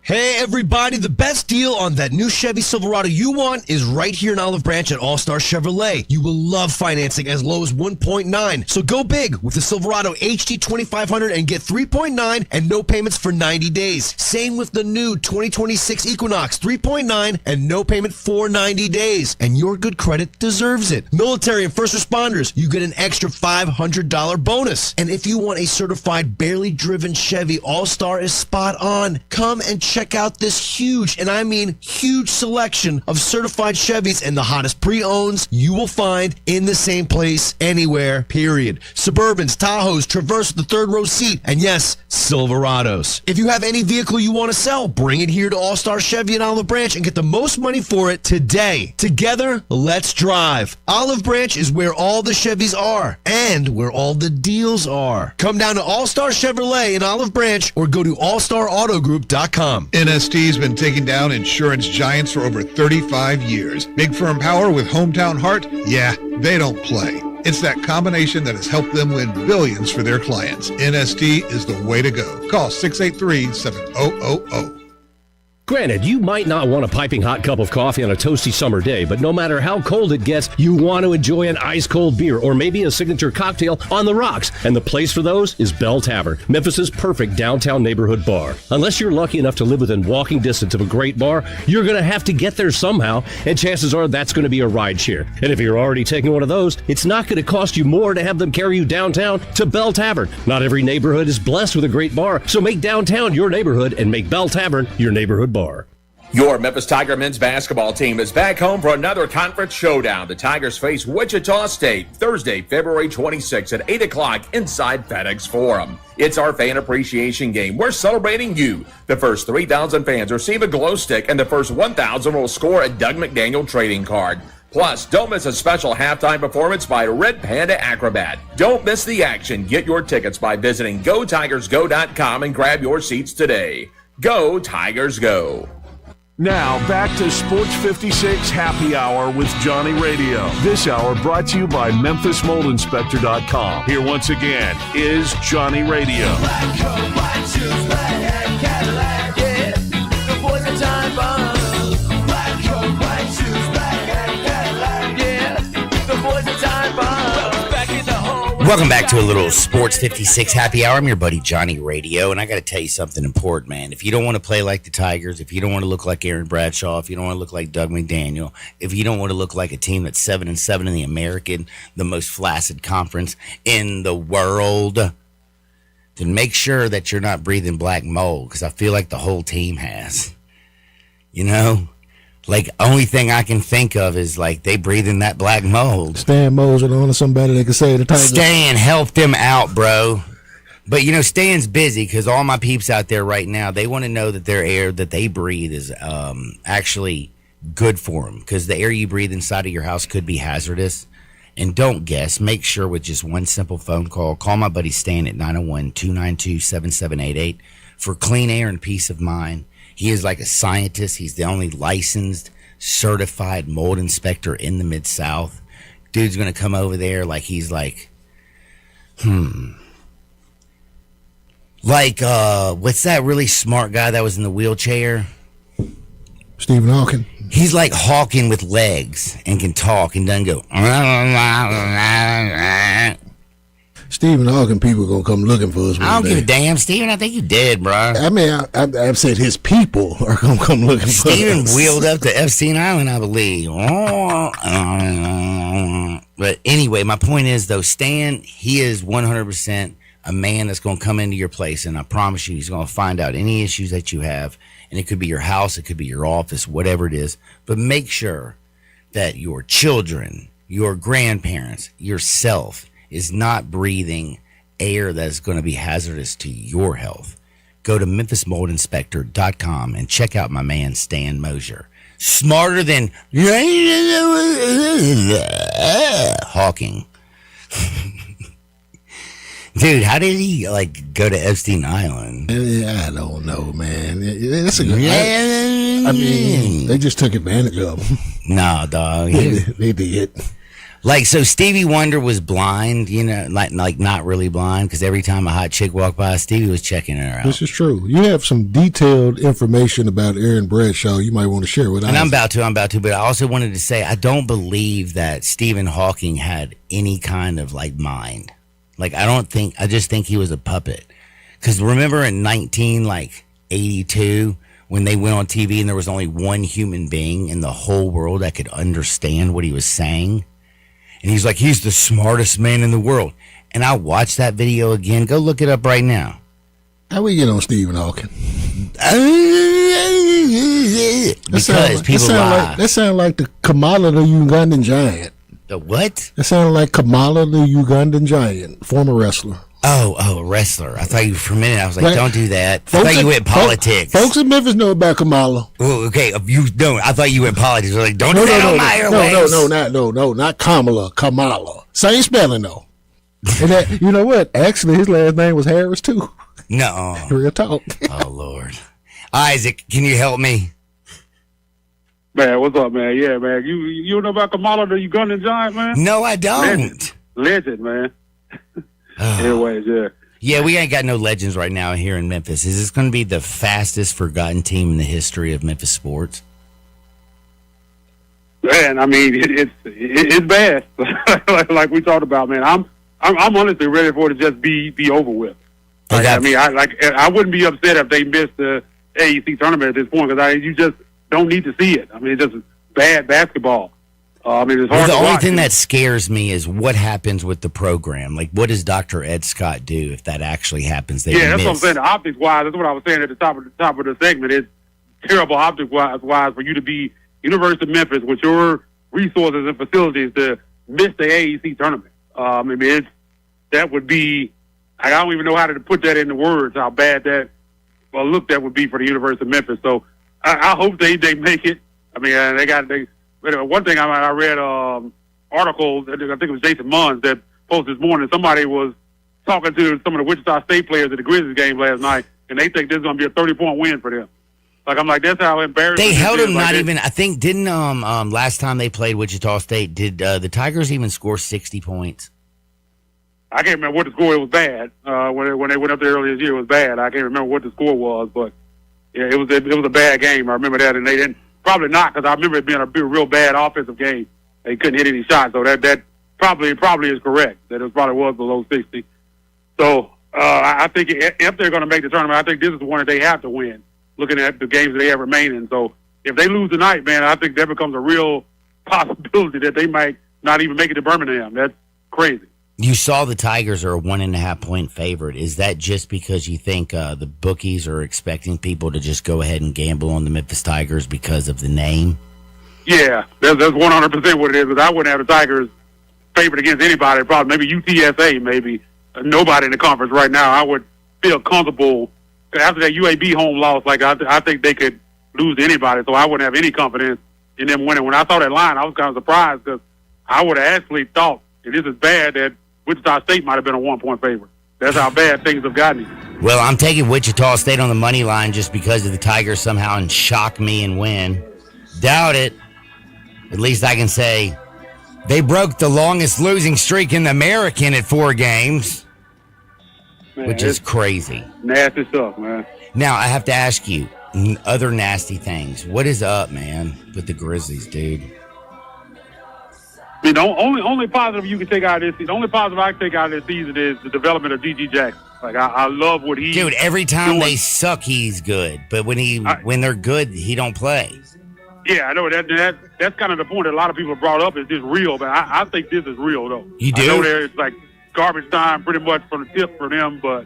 Hey everybody, the best deal on that new Chevy Silverado you want is right here in Olive Branch at All-Star Chevrolet. You will love financing as low as 1.9. So go big with the Silverado HD 2500 and get 3.9 and no payments for 90 days. Same with the new 2026 Equinox, 3.9 and no payment for 90 days. And your good credit deserves it. Military and first responders, you get an extra $500 bonus. And if you want a certified barely driven Chevy, All-Star is spot on. Come and check out this huge, and I mean huge selection of certified Chevys and the hottest pre-owns you will find in the same place anywhere, period. Suburbans, Tahoes, Traverse with the third row seat, and yes, Silverados. If you have any vehicle you want to sell, bring it here to All-Star Chevy in Olive Branch and get the most money for it today. Together, let's drive. Olive Branch is where all the Chevys are and where all the deals are. Come down to All-Star Chevrolet in Olive Branch or go to allstarautogroup.com. NST's been taking down insurance giants for over 35 years. Big firm power with hometown heart? Yeah, they don't play. It's that combination that has helped them win billions for their clients. NST is the way to go. Call 683-7000. Granted, you might not want a piping hot cup of coffee on a toasty summer day, but no matter how cold it gets, you want to enjoy an ice-cold beer or maybe a signature cocktail on the rocks. And the place for those is Bell Tavern, Memphis's perfect downtown neighborhood bar. Unless you're lucky enough to live within walking distance of a great bar, you're going to have to get there somehow, and chances are that's going to be a rideshare. And if you're already taking one of those, it's not going to cost you more to have them carry you downtown to Bell Tavern. Not every neighborhood is blessed with a great bar, so make downtown your neighborhood and make Bell Tavern your neighborhood bar. Your Memphis Tiger men's basketball team is back home for another conference showdown. The Tigers face Wichita State Thursday, February 26th at 8 o'clock inside FedEx Forum. It's our fan appreciation game. We're celebrating you. The first 3,000 fans receive a glow stick, and the first 1,000 will score a Doug McDaniel trading card. Plus, don't miss a special halftime performance by Red Panda Acrobat. Don't miss the action. Get your tickets by visiting GoTigersGo.com and grab your seats today. Go Tigers Go! Now, back to Sports 56 Happy Hour with Johnny Radio. This hour brought to you by MemphisMoldInspector.com. Here once again is Johnny Radio. Black coat, white shoes, black hat, Cadillac, yeah. The boys are time bombs. Black coat, white shoes, black hat, Cadillac, yeah. The boys are time bombs. Back in the home. Welcome back to a little Sports 56 Happy Hour. I'm your buddy Johnny Radio, and I got to tell you something important, man. If you don't want to play like the Tigers, if you don't want to look like Aaron Bradshaw, if you don't want to look like Doug McDaniel, if you don't want to look like a team that's 7-7 in the American, the most flaccid conference in the world, then make sure that you're not breathing black mold, because I feel like the whole team has. You know? Like, only thing I can think of is, like, they breathe in that black mold. Stan Moser on to somebody that can say the Tigers. Stan helped them out, bro. But, you know, Stan's busy because all my peeps out there right now, they want to know that their air that they breathe is actually good for them, because the air you breathe inside of your house could be hazardous. And don't guess. Make sure with just one simple phone call. Call my buddy Stan at 901-292-7788 for clean air and peace of mind. He is like a scientist. He's the only licensed, certified mold inspector in the Mid-South. Dude's going to come over there like he's like, Like, what's that really smart guy that was in the wheelchair? Stephen Hawking. He's like Hawking with legs and can talk and doesn't go. Stephen Hawking people gonna come looking for us. I don't give a damn, Stephen. I think you dead, bro. I mean, I've said his people are gonna come looking for us. Stephen wheeled up to Epstein Island, I believe. But anyway, my point is, though, Stan, he is 100% a man that's going to come into your place, and I promise you, he's going to find out any issues that you have, and it could be your house, it could be your office, whatever it is. But make sure that your children, your grandparents, yourself is not breathing air that is going to be hazardous to your health. Go to memphismoldinspector.com and check out my man Stan Mosier. Smarter than Hawking. Dude, how did he go to Epstein Island? I don't know, man. That's a good. I mean, they just took advantage of him. Nah, dog. They did. So Stevie Wonder was blind, you know, like not really blind, because every time a hot chick walked by, Stevie was checking her out. This is true. You have some detailed information about Aaron Bradshaw you might want to share with us. And I'm about to, but I also wanted to say I don't believe that Stephen Hawking had any kind of mind. I just think he was a puppet. Because remember in 1982 when they went on TV and there was only one human being in the whole world that could understand what he was saying? And he's like, he's the smartest man in the world. And I watched that video again. Go look it up right now. How we get on Stephen Hawking? Because people lie. That sounds like the Kamala the Ugandan giant. The what? That sounded like Kamala the Ugandan giant, former wrestler. Oh, wrestler. I thought you for a minute. I was like, don't do that. I thought you went politics. Folks in Memphis know about Kamala. Oh, okay. You don't. I thought you went politics. I was like, don't do that on my airwaves. No, not Kamala. Kamala. Same spelling though. And that, you know what? Actually, his last name was Harris too. No. Real talk. Oh Lord. Isaac, can you help me? Man, what's up, man? Yeah, man. You know about Kamala the Ugandan giant, man? No, I don't. Legend, man. Anyways, yeah. Yeah, we ain't got no legends right now here in Memphis. Is this going to be the fastest forgotten team in the history of Memphis sports? Man, I mean, it's bad. like we talked about, man. I'm honestly ready for it to just be over with. I wouldn't be upset if they missed the AEC tournament at this point, because you just don't need to see it. I mean, it's just bad basketball. It's hard to watch. The only thing that scares me is what happens with the program. Like, what does Dr. Ed Scott do if that actually happens? That's what I'm saying. Optics-wise, that's what I was saying at the top of the segment. It's terrible optics-wise for you to be University of Memphis with your resources and facilities to miss the AEC tournament. That would be. I don't even know how to put that into words. How bad that look that would be for the University of Memphis. So I hope they make it. I mean, one thing I read article, I think it was Jason Munns that posted this morning. Somebody was talking to some of the Wichita State players at the Grizzlies game last night, and they think this is going to be a 30-point win for them. I'm like, that's how embarrassing. They held them I think didn't last time they played Wichita State, did the Tigers even score 60 points? I can't remember what the score. It was bad when they went up there earlier this year. It was bad. I can't remember what the score was, but yeah, it was a bad game. I remember that, and they didn't probably not, because I remember it being a real bad offensive game. They couldn't hit any shots, so that probably is correct that it probably was below 60. So I think if they're going to make the tournament, I think this is the one that they have to win, looking at the games that they have remaining. So if they lose tonight, man, I think that becomes a real possibility that they might not even make it to Birmingham. That's crazy. You saw the Tigers are a 1.5 point favorite. Is that just because you think the bookies are expecting people to just go ahead and gamble on the Memphis Tigers because of the name? Yeah, that's 100% what it is. Because I wouldn't have the Tigers favored against anybody. Probably maybe UTSA, maybe nobody in the conference right now. I would feel comfortable after that UAB home loss. Like I think they could lose to anybody, so I wouldn't have any confidence in them winning. When I saw that line, I was kind of surprised because I would have actually thought, if this is bad, that Wichita State might have been a 1 point favorite. That's how bad things have gotten. Well, I'm taking Wichita State on the money line just because of the Tigers somehow shock me and win. Doubt it. At least I can say they broke the longest losing streak in the American at 4 games, Man, which is crazy. Nasty stuff, man. Now, I have to ask you, other nasty things. What is up, man, with the Grizzlies, dude? I mean, the only positive you can take out of this, the only positive I can take out of this season is the development of G.G. Jackson. Like, I love what he's Dude, every time doing. they suck, he's good. But when they're good, he don't play. Yeah, I know that's kind of the point that a lot of people have brought up. Is this real? But I think this is real, though. You do? I know there's like garbage time pretty much from the tip for them, but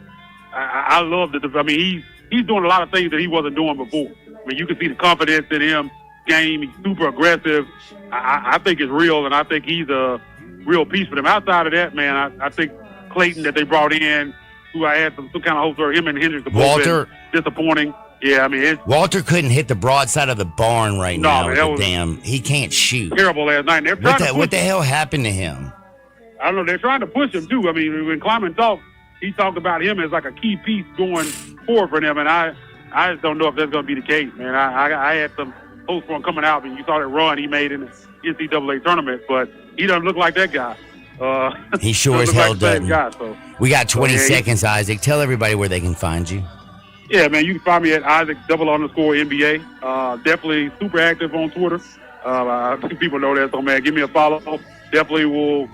I love the. I mean, he's doing a lot of things that he wasn't doing before. I mean, you can see the confidence in him. Game, he's super aggressive. I think it's real, and I think he's a real piece for them. Outside of that, man, I think Clayton that they brought in, who I had some kind of hopes for, him and Hendricks, Walter, disappointing. Yeah, I mean, Walter couldn't hit the broadside of the barn right now. Man, he can't shoot. Terrible last night. What the hell happened to him? I don't know. They're trying to push him too. I mean, when Kleiman talked, he talked about him as like a key piece going forward for them, and I just don't know if that's going to be the case, man. I had some hopes for him coming out, and you saw that run he made in the NCAA tournament, but he doesn't look like that guy. He sure as hell doesn't. So. We got 20 seconds, Isaac. Tell everybody where they can find you. Yeah, man, you can find me at Isaac_NBA. Definitely super active on Twitter. I think people know that, so man, give me a follow. Definitely will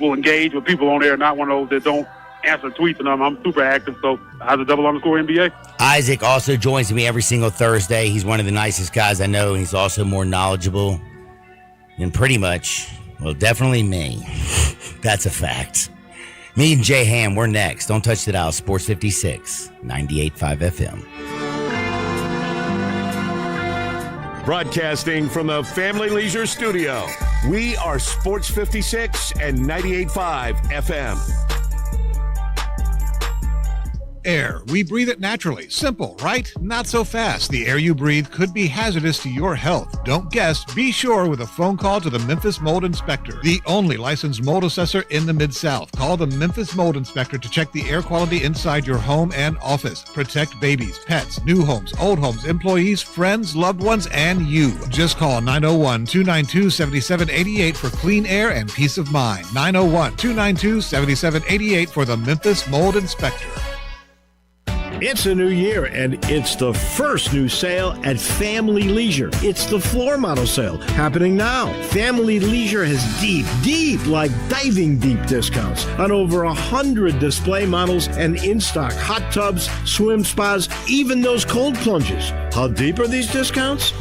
engage with people on there. Not one of those that don't answer tweets and I'm super active. So Isaac_NBA. Isaac also joins me every single Thursday. He's one of the nicest guys I know, and he's also more knowledgeable than pretty much, well, definitely me. That's a fact. Me and Jay Ham, we're next. Don't touch the dial. Sports 56, 98.5 FM. Broadcasting from the Family Leisure Studio, we are Sports 56 and 98.5 FM. Air. We breathe it naturally. Simple, right? Not so fast. The air you breathe could be hazardous to your health. Don't guess. Be sure with a phone call to the Memphis Mold Inspector, the only licensed mold assessor in the Mid-South. Call the Memphis Mold Inspector to check the air quality inside your home and office. Protect babies, pets, new homes, old homes, employees, friends, loved ones, and you. Just call 901-292-7788 for clean air and peace of mind. 901-292-7788 for the Memphis Mold Inspector. It's a new year, and it's the first new sale at Family Leisure. It's the floor model sale happening now. Family Leisure has deep, like diving deep discounts on over 100 display models and in-stock hot tubs, swim spas, even those cold plunges. How deep are these discounts?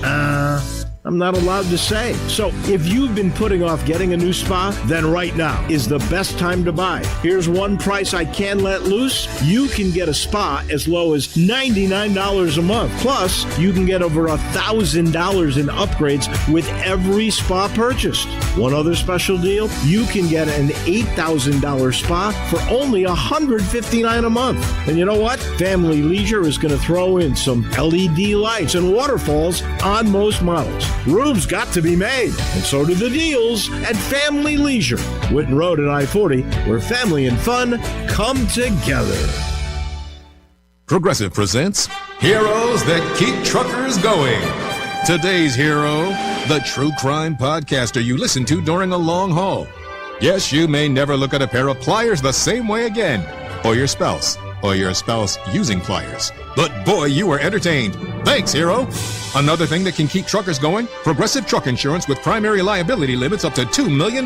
I'm not allowed to say. So if you've been putting off getting a new spa, then right now is the best time to buy. Here's one price I can let loose. You can get a spa as low as $99 a month. Plus, you can get over $1,000 in upgrades with every spa purchased. One other special deal, you can get an $8,000 spa for only $159 a month. And you know what? Family Leisure is going to throw in some LED lights and waterfalls on most models. Room's got to be made, and so do the deals at Family Leisure, Whitten Road and I-40, where family and fun come together. Progressive presents Heroes That Keep Truckers Going. Today's hero, the true crime podcaster you listen to during a long haul. Yes, you may never look at a pair of pliers the same way again, or your spouse, or your spouse using pliers. But boy, you were entertained. Thanks, Hero. Another thing that can keep truckers going, Progressive Truck Insurance with primary liability limits up to $2 million.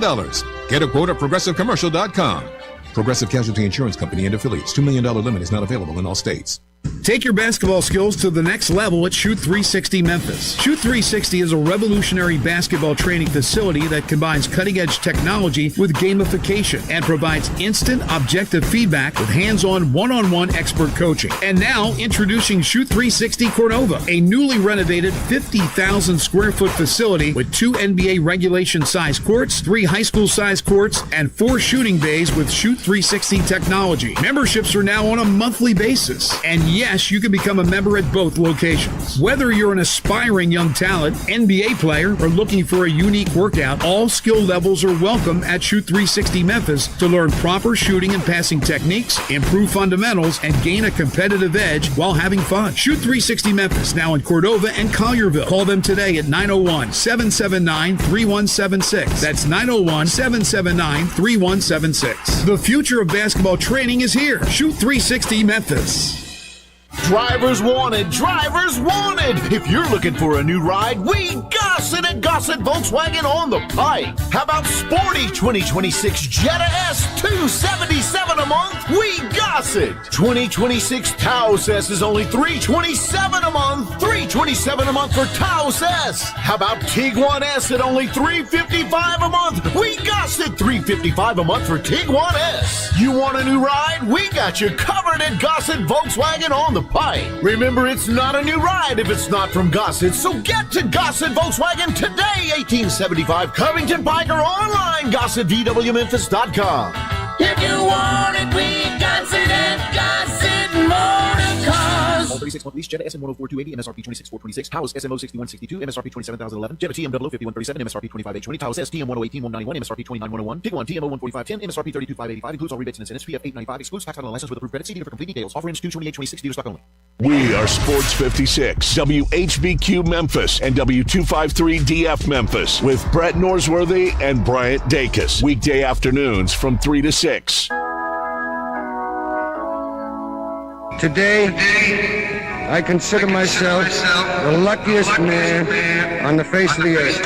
Get a quote at progressivecommercial.com. Progressive Casualty Insurance Company and affiliates. $2 million limit is not available in all states. Take your basketball skills to the next level at Shoot 360 Memphis. Shoot 360 is a revolutionary basketball training facility that combines cutting-edge technology with gamification and provides instant, objective feedback with hands-on, one-on-one expert coaching. And now, introducing Shoot 360 Cordova, a newly renovated 50,000 square foot facility with 2 NBA regulation-size courts, 3 high school-size courts, and 4 shooting bays with Shoot 360 technology. Memberships are now on a monthly basis. And yes, you can become a member at both locations. Whether you're an aspiring young talent, NBA player, or looking for a unique workout, all skill levels are welcome at Shoot 360 Memphis to learn proper shooting and passing techniques, improve fundamentals, and gain a competitive edge while having fun. Shoot 360 Memphis, now in Cordova and Collierville. Call them today at 901-779-3176. That's 901-779-3176. The future of basketball training is here. Shoot 360 Memphis. Drivers wanted, drivers wanted. If you're looking for a new ride, we Gossett at Gossett Volkswagen on the pike. How about sporty 2026 Jetta S, $277 a month? We Gossett. 2026 Taos S is only $327 a month. $327 a month for Taos S. How about Tiguan S at only $355 a month? We Gossett. $355 a month for Tiguan S. You want a new ride? We got you covered at Gossett Volkswagen on the pike. Remember, it's not a new ride if it's not from Gossett, so get to Gossett Volkswagen today, 1875 Covington Pike, or online, GossettVWMemphis.com. If you want it, we Gossett at Gossett Motor Cars. All 36-month lease, Jetta SM 104-280, MSRP 26,426, Taos SMO 6162, MSRP 27,011, Jetta TM 5137, MSRP 25,820, Taos STM 108, 191, MSRP 29,101, Tiguan TMO 14510, MSRP 32,585, includes all rebates and incentives, PF 895, excludes tax title and license with approved credit. See dealer for complete details. Offer ends 2/28/26, dealer stock only. We are Sports 56, WHBQ Memphis, and W253DF Memphis, with Brett Norsworthy and Bryant Dacus. Weekday afternoons from 3 to 6. Today, I consider myself the luckiest man on the face of the earth.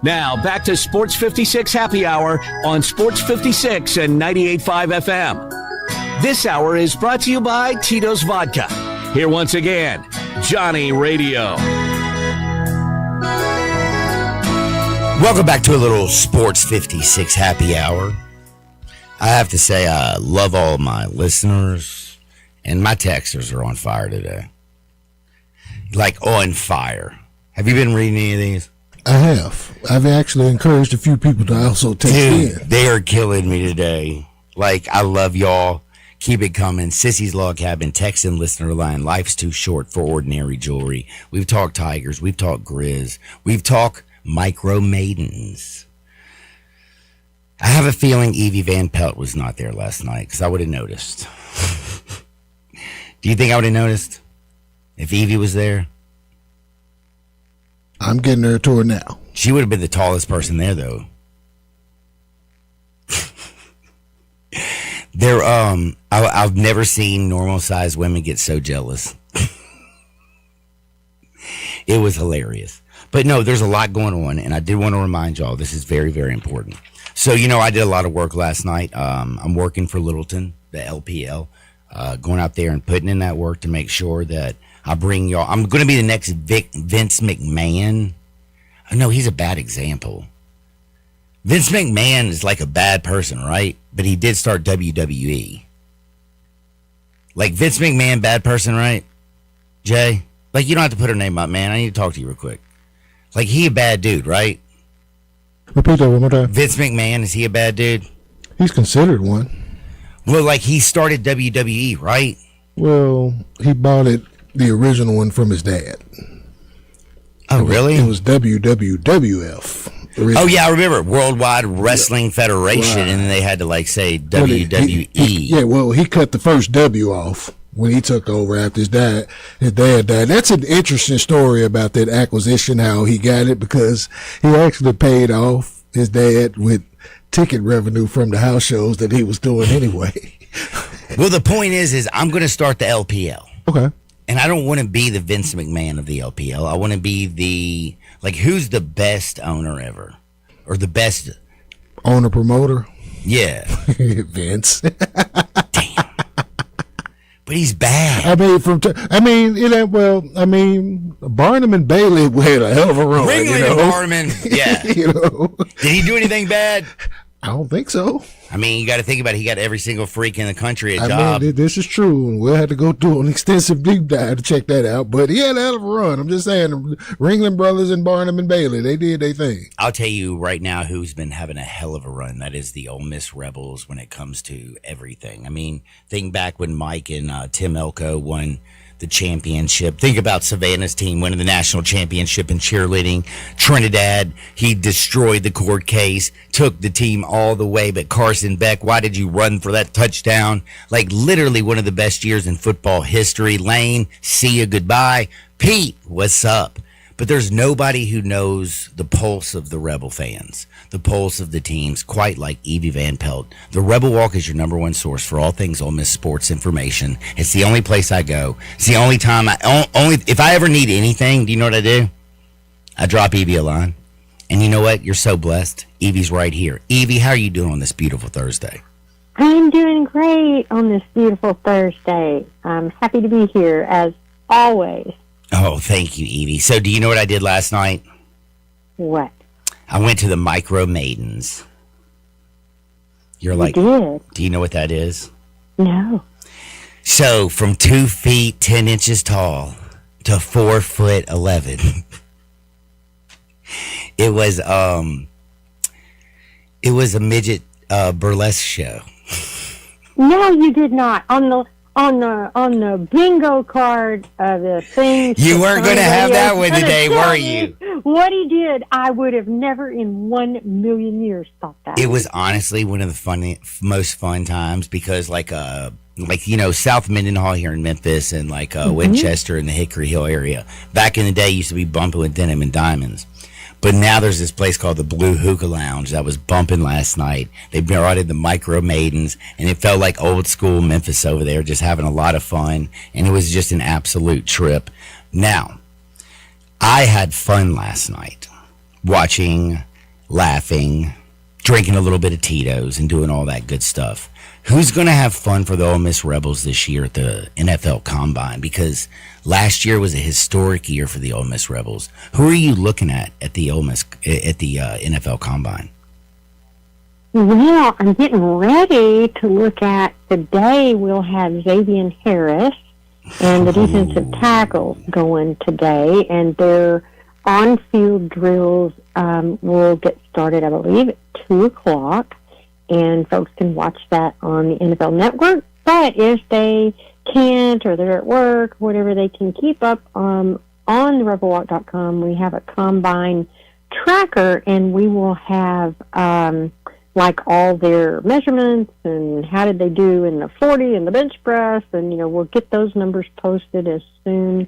Now, back to Sports 56 Happy Hour on Sports 56 and 98.5 FM. This hour is brought to you by Tito's Vodka. Here once again, Johnny Radio. Welcome back to a little Sports 56 Happy Hour. I have to say I love all my listeners, and my texters are on fire today. Like on fire. Have you been reading any of these? I have. I've actually encouraged a few people to also text in. They are killing me today. Like, I love y'all. Keep it coming. Sissy's Log Cabin, Texan listener line. Life's too short for ordinary jewelry. We've talked Tigers. We've talked Grizz. We've talked Micro Maidens. I have a feeling Evie Van Pelt was not there last night because I would have noticed. Do you think I would have noticed if Evie was there? I'm getting her to her now. She would have been the tallest person there, though. I've never seen normal-sized women get so jealous. It was hilarious. But no, there's a lot going on, and I did want to remind y'all, this is very, very important. So, I did a lot of work last night. I'm working for Littleton, the LPL, going out there and putting in that work to make sure that I bring y'all. I'm going to be the next Vince McMahon. No, he's a bad example. Vince McMahon is like a bad person, right? But he did start WWE. Like Vince McMahon, bad person, right? Jay? Like, you don't have to put her name up, man. I need to talk to you real quick. Like, he a bad dude, right? Repeat that one more time. Vince McMahon, is he a bad dude? He's considered one. Well, like, he started WWE, right? Well, he bought it, the original one, from his dad. Oh, really? It was WWF. Oh, yeah, I remember. Worldwide Wrestling Federation, right. And then they had to, like, say WWE. He cut the first W off when he took over after his dad died. That's an interesting story about that acquisition, how he got it, because he actually paid off his dad with ticket revenue from the house shows that he was doing anyway. Well, the point is I'm going to start the LPL. Okay. And I don't want to be the Vince McMahon of the LPL. I want to be who's the best owner ever? Or the best owner promoter? Yeah. Vince. Damn. But he's bad. Barnum and Bailey had a hell of a run. Ringling and Barnum, yeah. Did he do anything bad? I don't think so. I mean, you got to think about it. He got every single freak in the country a job. This is true, and we'll have to go through an extensive deep dive to check that out. But he had a hell of a run. I'm just saying, Ringling Brothers and Barnum and Bailey, they did their thing. I'll tell you right now who's been having a hell of a run. That is the Ole Miss Rebels when it comes to everything. I mean, think back when Mike and Tim Elko won the championship. Think about Savannah's team winning the national championship in cheerleading. Trinidad, he destroyed the court case, took the team all the way. But Carson Beck, why did you run for that touchdown? Like literally one of the best years in football history. Lane, see you, goodbye. Pete, what's up? But there's nobody who knows the pulse of the Rebel fans, the pulse of the teams, quite like Evie Van Pelt. The Rebel Walk is your number one source for all things Ole Miss sports information. It's the only place I go. It's the only time if I ever need anything, do you know what I do? I drop Evie a line. And you know what? You're so blessed. Evie's right here. Evie, how are you doing on this beautiful Thursday? I'm doing great on this beautiful Thursday. I'm happy to be here, as always. Oh, thank you, Evie. So do you know what I did last night? What? I went to the Micro Maidens. You're like, did? Do you know what that is? No. So from 2 feet 10 inches tall to 4'11". It was a midget burlesque show. No, you did not. On the bingo card of the thing. You weren't going to have that one today, were you? What he did, I would have never in 1 million years thought that. It was honestly one of the most fun times because South Mendenhall here in Memphis and Winchester and the Hickory Hill area. Back in the day, used to be bumping with Denim and Diamonds. But now there's this place called the Blue Hookah Lounge that was bumping last night. They brought in the Micro Maidens, and it felt like old school Memphis over there, just having a lot of fun, and it was just an absolute trip. Now, I had fun last night watching, laughing, drinking a little bit of Tito's, and doing all that good stuff. Who's going to have fun for the Ole Miss Rebels this year at the NFL Combine? Because last year was a historic year for the Ole Miss Rebels. Who are you looking at the NFL Combine? Well, I'm getting ready to look at today. We'll have Xavier Harris and the defensive tackle going today, and their on-field drills will get started, I believe, at 2:00. And folks can watch that on the NFL Network. But if they can't, or they're at work, whatever, they can keep up on the rebelwalk.com. We have a combine tracker, and we will have all their measurements and how did they do in the 40 and the bench press, and we'll get those numbers posted as soon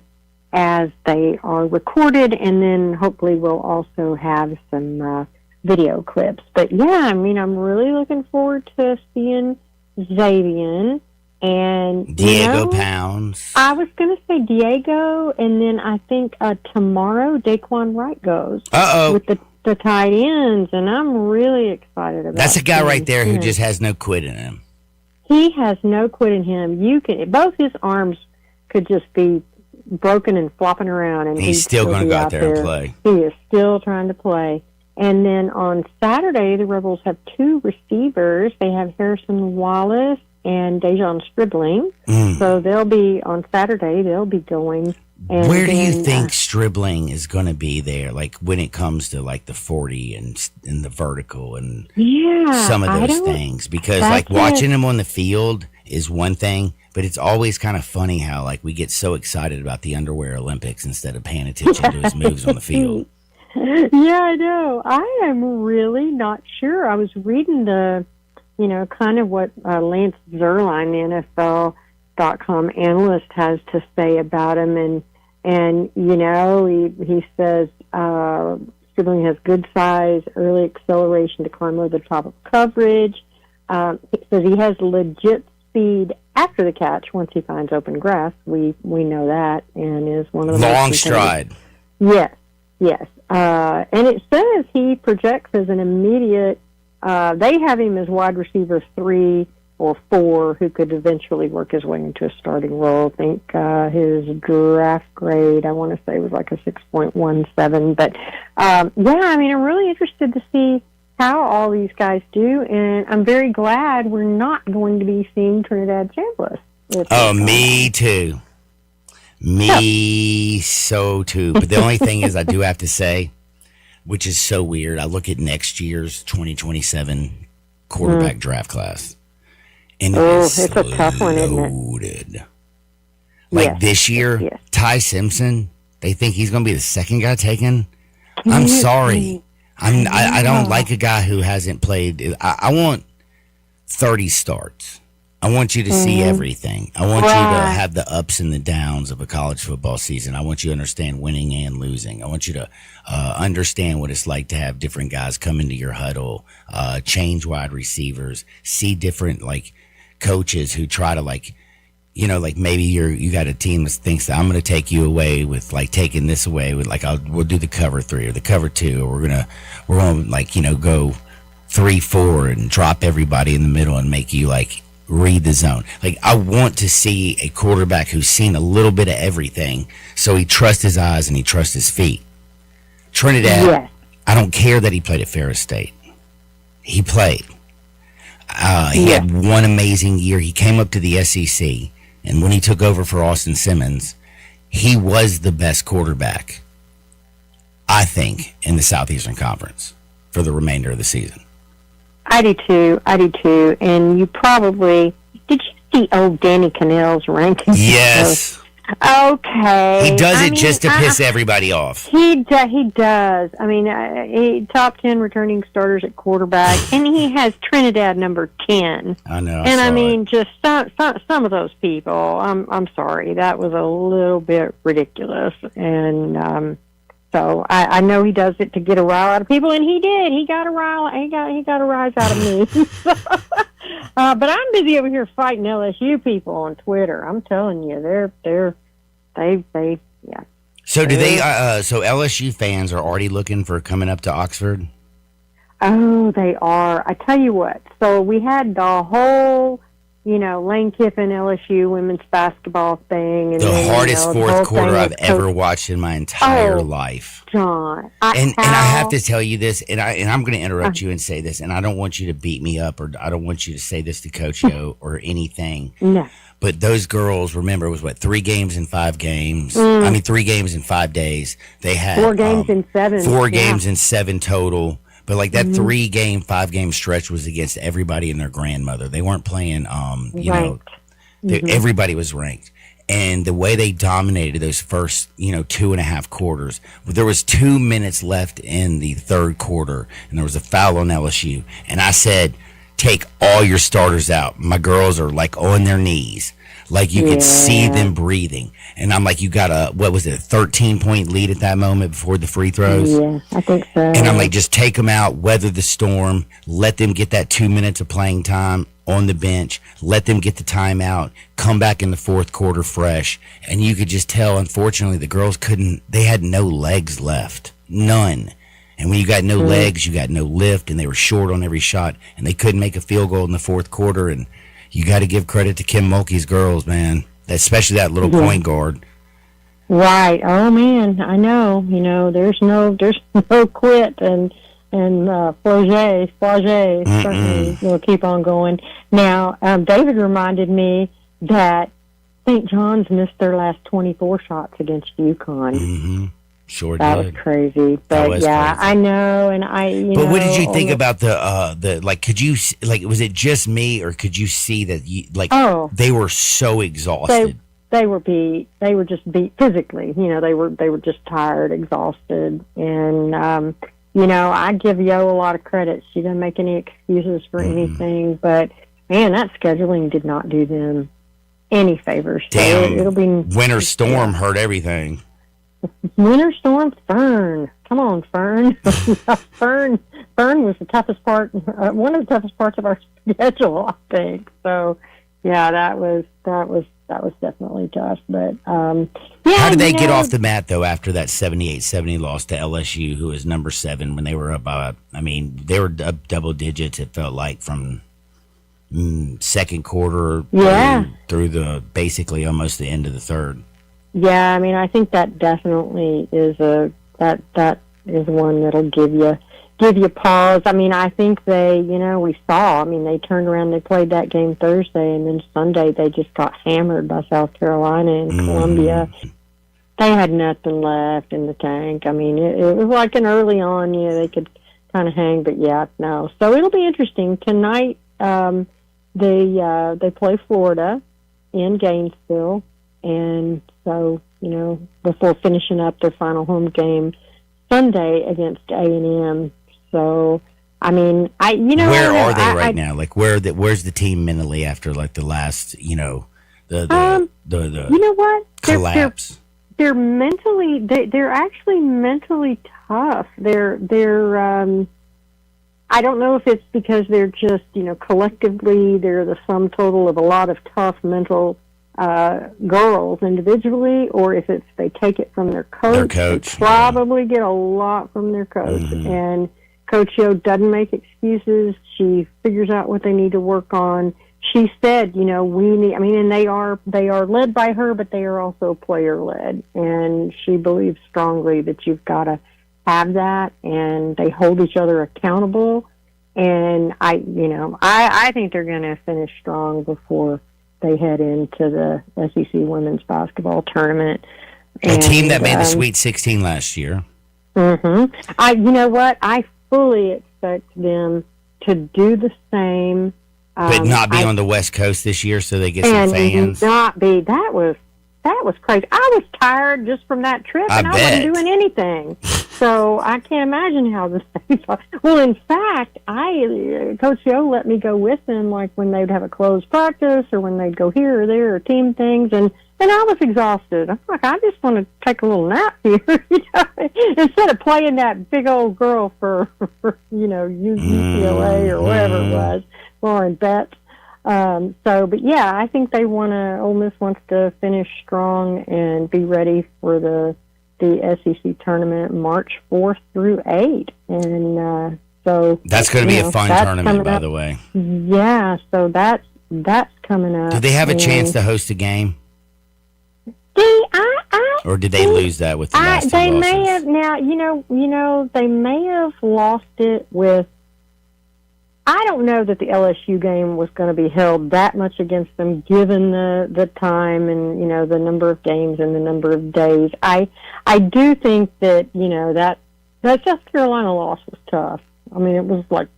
as they are recorded, and then hopefully we'll also have some video clips. But yeah, I'm really looking forward to seeing Xavier and Diego Pounds. I was going to say Diego, and then I think tomorrow Daquan Wright goes with the tight ends, and I'm really excited about. That's a guy right there who just has no quit in him. He has no quit in him. Both his arms could just be broken and flopping around, and he's still going to go out there and play. He is still trying to play. And then on Saturday, the Rebels have 2 receivers. They have Harrison Wallace and Dejon Stribling. So they'll be, on Saturday, they'll be going. And where do you think Stribling is going to be there, when it comes to, the 40 and the vertical and some of those things? Because, watching him on the field is one thing, but it's always kind of funny how, we get so excited about the underwear Olympics instead of paying attention to his moves on the field. Yeah, I know. I am really not sure. I was reading kind of what Lance Zierlein, the NFL.com analyst, has to say about him, and he says Stribling has good size, early acceleration to climb over the top of coverage. He says he has legit speed after the catch once he finds open grass. We know that, and is one of the long most stride. Yes. And it says he projects as an immediate. They have him as wide receiver 3 or 4, who could eventually work his way into a starting role. I think his draft grade, I want to say, was like a 6.17. But I'm really interested to see how all these guys do, and I'm very glad we're not going to be seeing Trinidad Chambliss. Oh, me too. Me so too. But the only thing is, I do have to say, which is so weird, I look at next year's 2027 quarterback draft class, and it's a tough one, isn't it? Like this year, Ty Simpson, they think he's going to be the second guy taken. I'm sorry. I don't like a guy who hasn't played. I want 30 starts. I want you to see everything. I want you to have the ups and the downs of a college football season. I want you to understand winning and losing. I want you to understand what it's like to have different guys come into your huddle, change wide receivers, see different coaches who try to maybe you got a team that thinks that I'm going to take you away with taking this away with we'll do the cover 3 or the cover 2, or we're gonna go 3-4 and drop everybody in the middle and make you read the zone. I want to see a quarterback who's seen a little bit of everything, so he trusts his eyes and he trusts his feet. Trinidad, I don't care that he played at Ferris State. He played. He had one amazing year. He came up to the SEC. And when he took over for Austin Simmons, he was the best quarterback, I think, in the Southeastern Conference for the remainder of the season. I do too. And you probably, did you see old Danny Cannell's rankings? Yes. Okay. He does it just to piss everybody off. He does. I mean, he top 10 returning starters at quarterback, and he has Trinidad number 10. I know. And I mean, just some of those people. I'm sorry, that was a little bit ridiculous. And so I know he does it to get a rile out of people, and he did. He got a rile. He got a rise out of me. But I'm busy over here fighting LSU people on Twitter. I'm telling you, they. So do they? So LSU fans are already looking for coming up to Oxford. Oh, they are. I tell you what. So we had the whole, Lane Kiffin LSU women's basketball thing, and the hardest fourth quarter I've ever watched in my entire life. John, and I have to tell you this, and I'm going to interrupt you and say this, and I don't want you to beat me up, or I don't want you to say this to Coach Yo or anything. No. But those girls, remember, it was 3 games in 5 games. I mean, 3 games in 5 days. They had 4 games in 7. 4 games in 7 total. But that 3-game, 5-game stretch was against everybody and their grandmother. They weren't playing, everybody was ranked. And the way they dominated those first, 2.5 quarters, there was 2 minutes left in the third quarter, and there was a foul on LSU. And I said, take all your starters out. My girls are on their knees. You could see them breathing. And I'm you got a 13-point lead at that moment before the free throws? Yeah, I think so. And I'm just take them out, weather the storm, let them get that 2 minutes of playing time on the bench, let them get the timeout, come back in the fourth quarter fresh. And you could just tell, unfortunately, the girls they had no legs left. None. And when you got no legs, you got no lift, and they were short on every shot, and they couldn't make a field goal in the fourth quarter. And you got to give credit to Kim Mulkey's girls, man, especially that little point guard. Right. Oh man, I know. There's no quit, and Flauget certainly will keep on going. Now, David reminded me that St. John's missed their last 24 shots against UConn. Mm-hmm. Sure that did. was crazy, but was crazy. I know, and But what did you think about the could you was it just me, or could you see that they were so exhausted? They were beat. They were just beat physically. They were just tired, exhausted, and I give Yo a lot of credit. She didn't make any excuses for anything, but man, that scheduling did not do them any favors. So Damn, it'll be Winter Storm hurt everything. Winter Storm Fern. Come on, Fern. Fern was the toughest part, one of the toughest parts of our schedule, I think. So, Yeah, that was definitely tough. But How did they get off the mat though after that 78-70 loss to LSU, who was number 7 when they were up? They were up double digits. It felt like from second quarter through the basically almost the end of the third. Yeah, I think that definitely is that is one that'll give you pause. I think we saw. They turned around, they played that game Thursday, and then Sunday they just got hammered by South Carolina and Columbia. They had nothing left in the tank. It was like an early on, they could kind of hang, but no. So it'll be interesting tonight. They play Florida in Gainesville, and so before finishing up their final home game Sunday against A&M. So where are they right now? Like where's the team mentally after like the last the collapse? They're mentally they're actually mentally tough. They're I don't know if it's because they're just collectively they're the sum total of a lot of tough mental girls individually, or if it's they take it from their coach. They probably get a lot from their coach. And Coach Yo doesn't make excuses. She figures out what they need to work on. She said, we need, and they are led by her, but they are also player led. And she believes strongly that you've got to have that, and they hold each other accountable. And I think they're going to finish strong before they head into the SEC women's basketball tournament. A team that made the Sweet 16 last year. You know what? I fully expect them to do the same. But not be on the West Coast this year so they get some fans. Not be. That was crazy. I was tired just from that trip, and I wasn't doing anything. So I can't imagine how the Saints are. Well, in fact, Coach Yo let me go with them, like when they'd have a closed practice or when they'd go here or there or team things, and I was exhausted. I'm like, I just want to take a little nap here, instead of playing that big old girl for UCLA or whatever it was, Lauren Betts. But yeah, I think Ole Miss wants to finish strong and be ready for the SEC tournament March 4th through 8th. And so that's going to be a fun tournament, by the way. Yeah, so that's coming up. Do they have a chance to host a game? Or did they lose that with the last two losses? May have now. They may have lost it with. I don't know that the LSU game was going to be held that much against them, given the time and the number of games and the number of days. I do think that that South Carolina loss was tough. It was like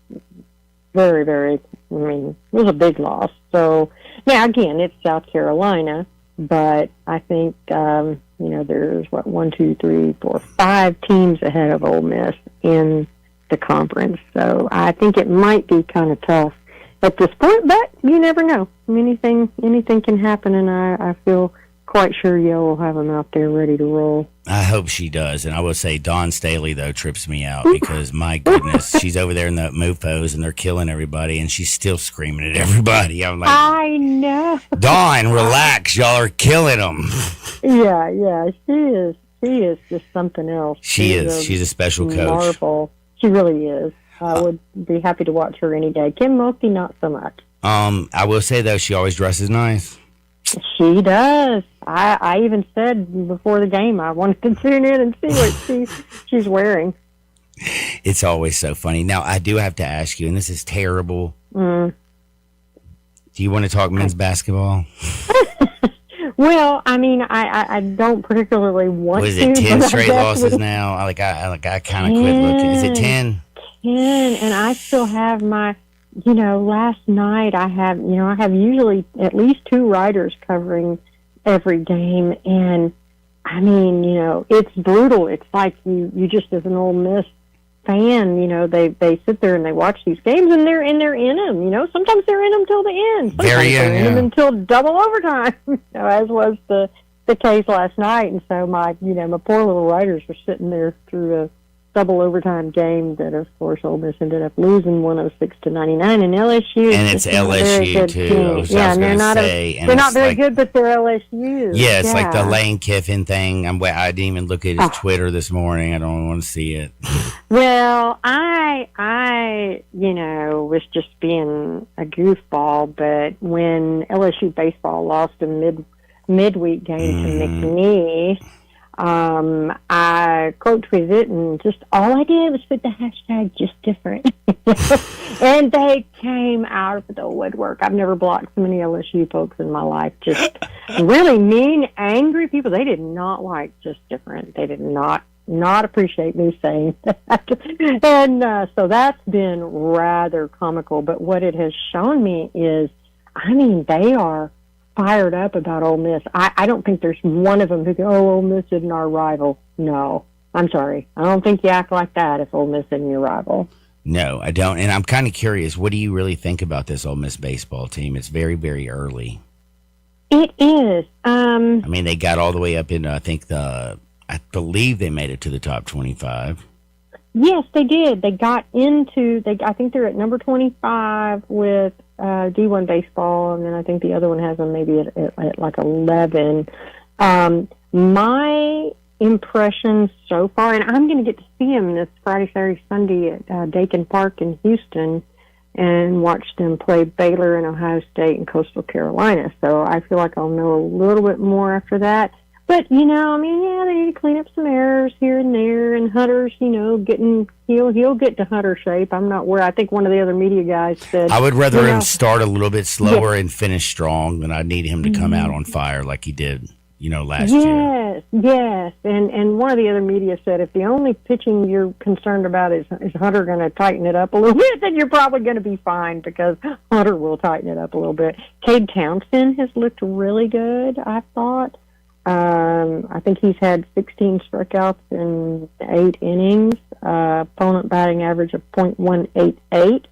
very, very. It was a big loss. So now again, it's South Carolina, but I think there's 5 teams ahead of Ole Miss in the conference, so I think it might be kind of tough at this point, but you never know. Anything can happen, and I feel quite sure Yo will have them out there ready to roll. I hope she does, and I will say Dawn Staley, though, trips me out because, my goodness, she's over there in the MUFOs, and they're killing everybody, and she's still screaming at everybody. I'm like, I know. Dawn, relax. Y'all are killing them. Yeah, she is. She is just something else. She's a special coach. Marvel. She really is. I would be happy to watch her any day. Kim Mulkey, not so much. I will say, though, she always dresses nice. She does. I even said before the game I wanted to tune in and see what she's wearing. It's always so funny. Now, I do have to ask you, and this is terrible. Do you want to talk men's basketball? Well, I don't particularly want to. Was it 10 straight losses now? I kind of quit looking. Is it 10? 10, and I still have my, last night I have usually at least 2 writers covering every game, and it's brutal. It's like you just as an Ole Miss fan, they sit there and they watch these games and they're in them. Sometimes they're in them till the end. Sometimes they're in them until double overtime. As was the case last night. And so my poor little writers were sitting there through double overtime game that, of course, Ole Miss ended up losing 106-99, and LSU. And it's LSU too. Yeah, and they're not very good, but they're LSU. Yeah, it's like the Lane Kiffin thing. I didn't even look at his Twitter this morning. I don't want to see it. Well, I was just being a goofball, but when LSU baseball lost a midweek game to McNeese, I quote tweeted it, and just all I did was put the hashtag just different. And they came out of the woodwork. I've never blocked so many LSU folks in my life. Just really mean, angry people. They did not like just different. They did not appreciate me saying that. And so that's been rather comical. But what it has shown me is, they are fired up about Ole Miss. I don't think there's one of them who go, Ole Miss isn't our rival. No, I'm sorry. I don't think you act like that if Ole Miss isn't your rival. No, I don't. And I'm kind of curious, what do you really think about this Ole Miss baseball team? It's very, very early. It is. They got all the way up in, I believe they made it to the top 25. Yes, they did. They got into, I think they're at number 25 with D1 baseball, and then I think the other one has them maybe at like 11. My impression so far, and I'm going to get to see them this Friday, Saturday, Sunday at Dakin Park in Houston and watch them play Baylor and Ohio State and Coastal Carolina. So I feel like I'll know a little bit more after that. But, they need to clean up some errors here and there, and Hunter's, he'll get to Hunter shape. I'm not worried. I think one of the other media guys said, I would rather him start a little bit slower and finish strong than I need him to come out on fire like he did, last year. Yes. And one of the other media said, if the only pitching you're concerned about is Hunter going to tighten it up a little bit, then you're probably going to be fine, because Hunter will tighten it up a little bit. Cade Townsend has looked really good, I thought. I think he's had 16 strikeouts in 8 innings, opponent batting average of .188.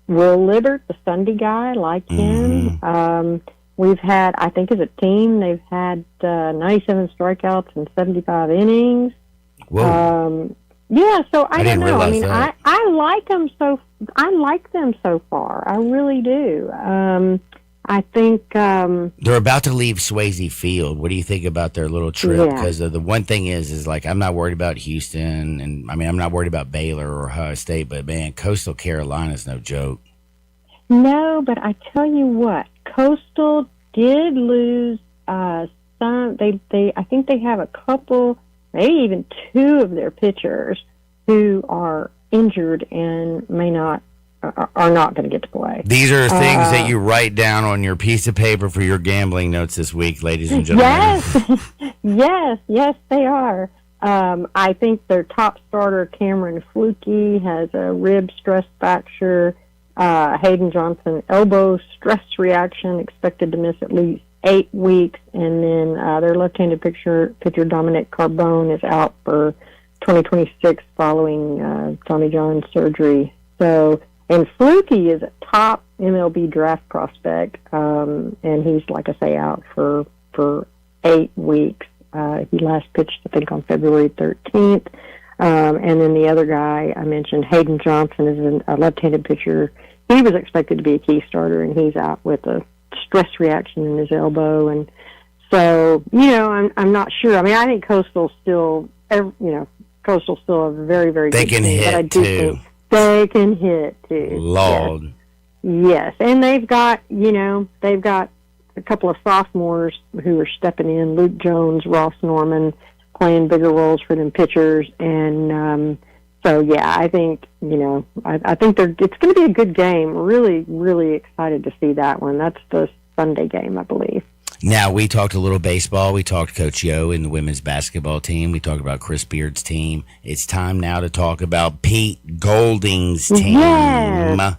Will Libbert, the Sunday guy, like him. We've had, I think as a team, they've had 97 strikeouts in 75 innings. Whoa. So I don't know. That. I like them so far. I really do. I think they're about to leave Swayze Field. What do you think about their little trip? Because the one thing is like, I'm not worried about Houston, and I'm not worried about Baylor or Ohio State, but man, Coastal Carolina's no joke. No, but I tell you what, Coastal did lose some. I think they have a couple, maybe even 2 of their pitchers who are injured and are not going to get to play. These are things that you write down on your piece of paper for your gambling notes this week, ladies and gentlemen. Yes, they are. I think their top starter, Cameron Fluke, has a rib stress fracture. Hayden Johnson, elbow stress reaction, expected to miss at least 8 weeks. And then their left-handed pitcher Dominic Carbone is out for 2026 following Tommy John surgery. So, and Fluke is a top MLB draft prospect, and he's, like I say, out for 8 weeks. He last pitched, I think, on February 13th. And then the other guy I mentioned, Hayden Johnson, is a left-handed pitcher. He was expected to be a key starter, and he's out with a stress reaction in his elbow. And so, I'm not sure. I think Coastal's still, a very, very good team. They can hit, too. They can hit, too. Lord. Yes. And they've got a couple of sophomores who are stepping in, Luke Jones, Ross Norman, playing bigger roles for them pitchers. And so, I think, I think it's going to be a good game. Really, really excited to see that one. That's the Sunday game, I believe. Now, we talked a little baseball. We talked Coach Yo and the women's basketball team. We talked about Chris Beard's team. It's time now to talk about Pete Golding's team. Yes.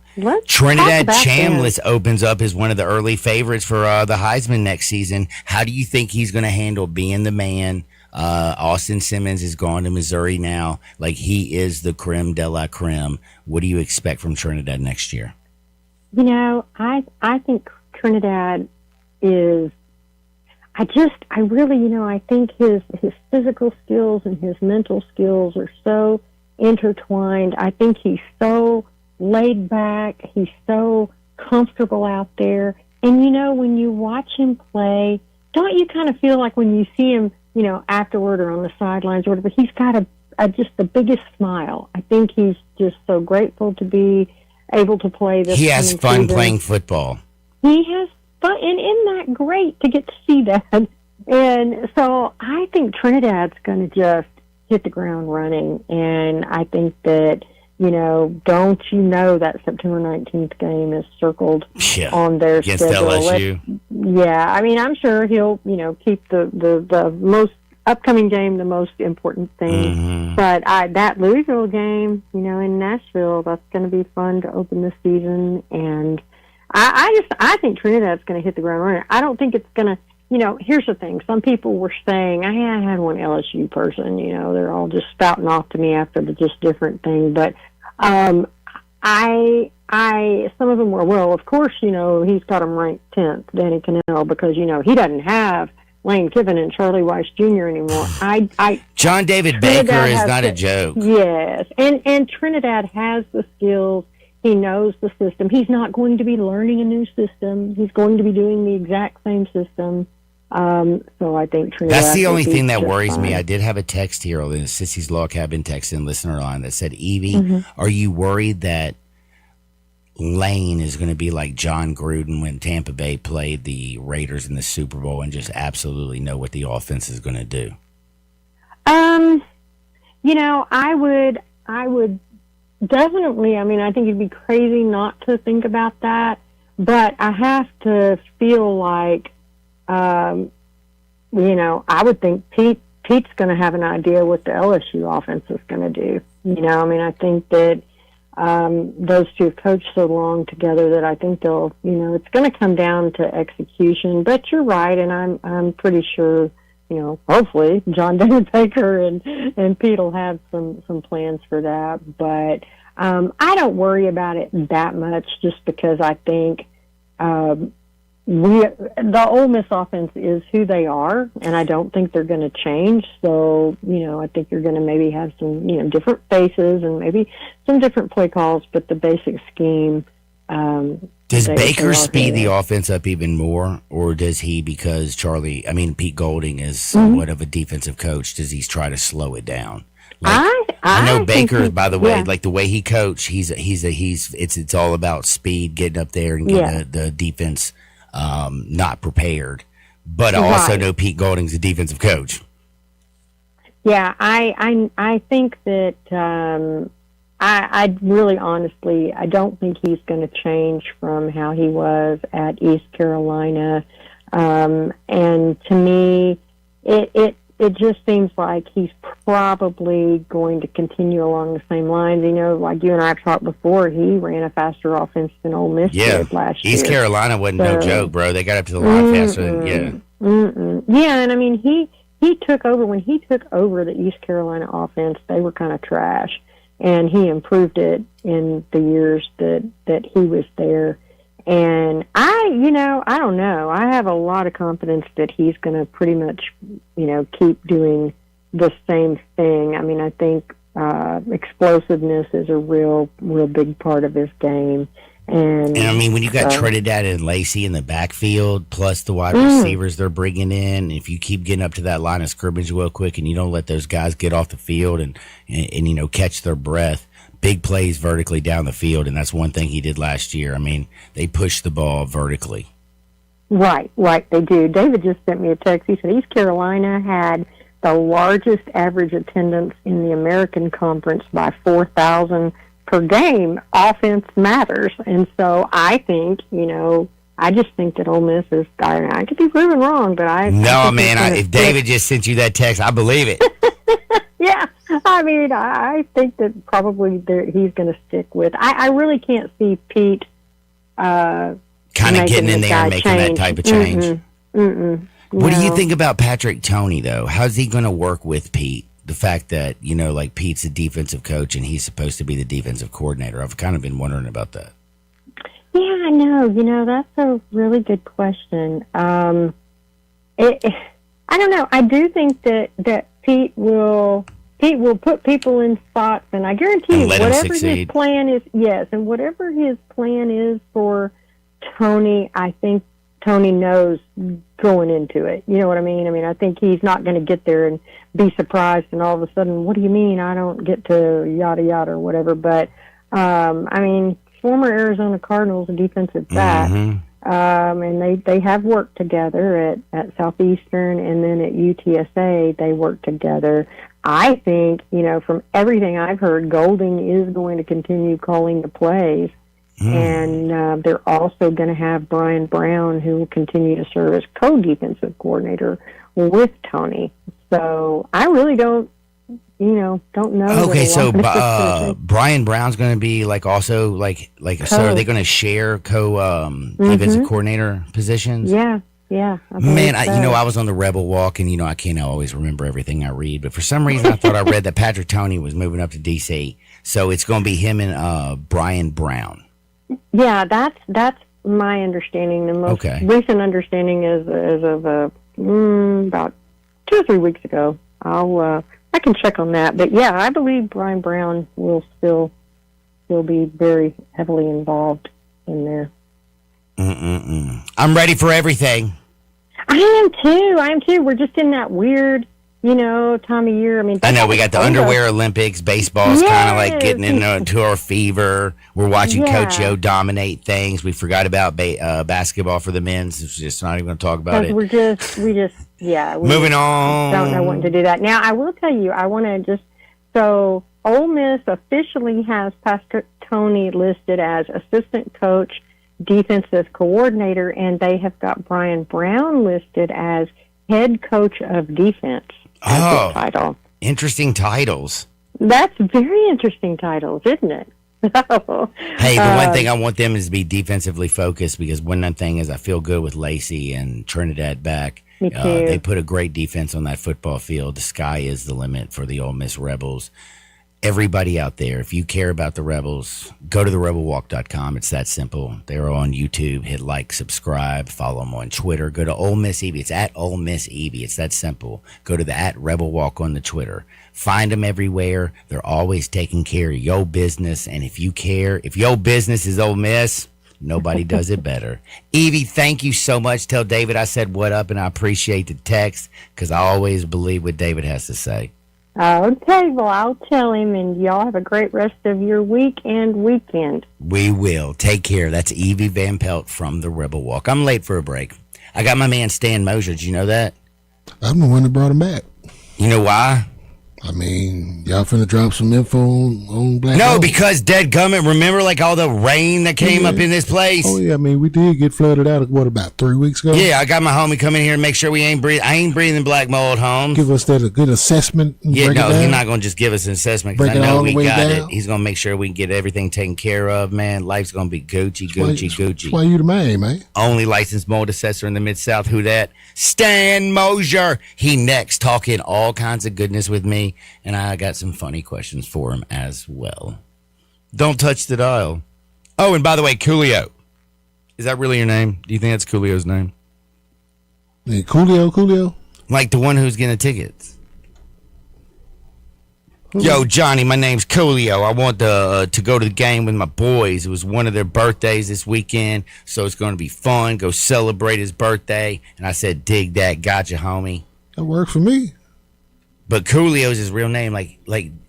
Trinidad Chambliss opens up as one of the early favorites for the Heisman next season. How do you think he's going to handle being the man? Austin Simmons has gone to Missouri now. Like, he is the creme de la creme. What do you expect from Trinidad next year? I think Trinidad is... I really, I think his physical skills and his mental skills are so intertwined. I think he's so laid back. He's so comfortable out there. And, when you watch him play, don't you kind of feel like when you see him, afterward or on the sidelines or whatever, he's got just the biggest smile. I think he's just so grateful to be able to play this. He has fun playing football. He has fun, and isn't that great to get to see that? And so I think Trinidad's going to just hit the ground running, and I think that, don't you know that September 19th game is circled on their against schedule. LSU. Yeah, I mean, I'm sure he'll, keep the most upcoming game the most important thing. Mm-hmm. But that Louisville game, in Nashville, that's going to be fun to open the season. And I think Trinidad's going to hit the ground running. I don't think it's going to, here's the thing. Some people were saying, I had one LSU person, they're all just spouting off to me after the just different thing. But some of them were, well, of course, he's got him ranked 10th, Danny Cannell, because, he doesn't have Lane Kiffin and Charlie Weiss Jr. anymore. John David Baker is not a joke. Yes, and Trinidad has the skills. He knows the system. He's not going to be learning a new system. He's going to be doing the exact same system. So I think Trinidad. That's the only thing that worries me. I did have a text here on the Sissy's Law Cabin text and listener line that said, Evie, are you worried that Lane is going to be like John Gruden when Tampa Bay played the Raiders in the Super Bowl and just absolutely know what the offense is going to do? I would definitely. I mean, I think it'd be crazy not to think about that, but I have to feel like, I would think Pete's going to have an idea what the LSU offense is going to do. I think that those two have coached so long together that I think they'll, it's going to come down to execution. But you're right, and I'm pretty sure, hopefully John David Baker and Pete will have some plans for that. But I don't worry about it that much, just because I think the Ole Miss offense is who they are, and I don't think they're going to change. So, I think you're going to maybe have some, different faces and maybe some different play calls, but the basic scheme. Does Baker speed the offense up even more, or does he, because Pete Golding is somewhat of a defensive coach, does he try to slow it down? I know Baker, by the way, like the way he coached, it's all about speed, getting up there and getting the defense not prepared. But I also know Pete Golding's a defensive coach. Yeah, I think that I really honestly, I don't think he's going to change from how he was at East Carolina. And to me, it just seems like he's probably going to continue along the same lines. Like you and I have talked before, he ran a faster offense than Ole Miss did last year. East Carolina wasn't no joke, bro. They got up to the line faster than, Yeah, and I mean, he took over. When he took over the East Carolina offense, they were kind of trash, and he improved it in the years that he was there. And I don't know. I have a lot of confidence that he's going to pretty much, keep doing the same thing. I mean, I think explosiveness is a real big part of his game. And I mean, when you got Trinidad and Lacey in the backfield, plus the wide receivers they're bringing in, if you keep getting up to that line of scrimmage real quick and you don't let those guys get off the field and catch their breath, big plays vertically down the field, and that's one thing he did last year. I mean, they pushed the ball vertically. Right, they do. David just sent me a text. He said East Carolina had the largest average attendance in the American Conference by 4,000 per game. Offense matters. And so I think, I just think that Ole Miss is, I could be proven wrong, but if David just sent you that text, I believe it. Yeah, I mean, I think that probably he's going to stick with. I really can't see Pete kind of getting in there and making that type of change. What do you think about Patrick Toney, though? How's he going to work with Pete? The fact that, like Pete's a defensive coach and he's supposed to be the defensive coordinator. I've kind of been wondering about that. Yeah, I know. That's a really good question. I don't know. I do think that Pete will put people in spots, and I guarantee you, whatever his plan is, and whatever his plan is for Tony, I think Tony knows going into it. You know what I mean? I mean, I think he's not going to get there and be surprised, and all of a sudden, what do you mean I don't get to yada yada or whatever? But I mean, former Arizona Cardinals defensive back. Mm-hmm. And they have worked together at Southeastern, and then at UTSA they worked together. I think, from everything I've heard, Golding is going to continue calling the plays, and they're also going to have Brian Brown, who will continue to serve as co-defensive coordinator with Tony. So I really don't know. Okay, so Brian Brown's going to be so are they going to share defensive coordinator positions? Yeah. Man, I was on the Rebel Walk, and I can't always remember everything I read, but for some reason I thought I read that Patrick Toney was moving up to DC, so it's going to be him and Brian Brown. Yeah, that's my understanding. The most recent understanding is as of about 2 or 3 weeks ago. I can check on that, but yeah, I believe Brian Brown will still be very heavily involved in there. I'm ready for everything. I am too. We're just in that weird, time of year. I mean, I know we got the underwear Olympics. Baseball's kind of like getting into our fever. We're watching Coach O dominate things. We forgot about basketball for the men's. It's just not even going to talk about it. We moving on. Don't know when to do that. Now, I will tell you, I want to so Ole Miss officially has Pastor Tony listed as assistant coach, defensive coordinator, and they have got Brian Brown listed as head coach of defense. Oh, title. Interesting titles. That's very interesting titles, isn't it? Hey, the one thing I want them is to be defensively focused, because one thing is I feel good with Lacey and Trinidad back. Me too. They put a great defense on that football field. The sky is the limit for the Ole Miss Rebels. Everybody out there, if you care about the Rebels, go to therebelwalk.com. It's that simple. They're on YouTube. Hit like, subscribe, follow them on Twitter. Go to Ole Miss Evie. It's at Ole Miss Evie. It's that simple. Go to the @RebelWalk on the Twitter. Find them everywhere. They're always taking care of your business. And if you care, if your business is Ole Miss, nobody does it better. Evie, thank you so much. Tell David I said what up, and I appreciate the text, because I always believe what David has to say. Okay, well, I'll tell him, and y'all have a great rest of your week and weekend. We will. Take care. That's Evie Van Pelt from the Rebel Walk. I'm late for a break. I got my man Stan Mosier. Did you know that? I'm the one that brought him back. You know why? I mean, y'all finna drop some info on Black No, Hole? because dadgummit, remember all the rain that came up in this place? Oh, yeah, I mean, we did get flooded out, about 3 weeks ago? Yeah, I got my homie come in here and make sure I ain't breathing black mold, Holmes. Give us a good assessment. Yeah, no, he's not going to just give us an assessment, because I know we got it. He's going to make sure we can get everything taken care of, man. Life's going to be Gucci. That's why you the man. Only licensed mold assessor in the Mid-South. Who that? Stan Mosier. He next, talking all kinds of goodness with me, and I got some funny questions for him as well. Don't touch the dial. Oh, and by the way, Coolio. Is that really your name? Do you think that's Coolio's name? Hey, Coolio? Like the one who's getting the tickets. Yo, Johnny, my name's Coolio. I want to go to the game with my boys. It was one of their birthdays this weekend, so it's going to be fun. Go celebrate his birthday. And I said, dig that. Gotcha, homie. That worked for me. But Coolio's his real name. Like,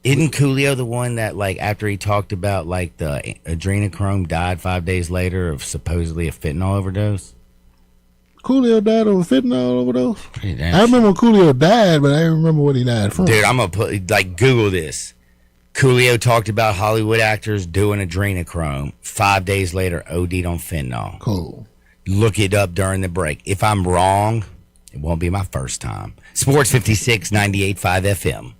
isn't Coolio the one that, after he talked about, the adrenochrome, died 5 days later of supposedly a fentanyl overdose? Coolio died of a fentanyl overdose? I remember when Coolio died, but I don't remember what he died from. Dude, I'm going to put, Google this. Coolio talked about Hollywood actors doing adrenochrome. 5 days later, OD'd on fentanyl. Cool. Look it up during the break. If I'm wrong, it won't be my first time. Sports 56, 98.5 FM.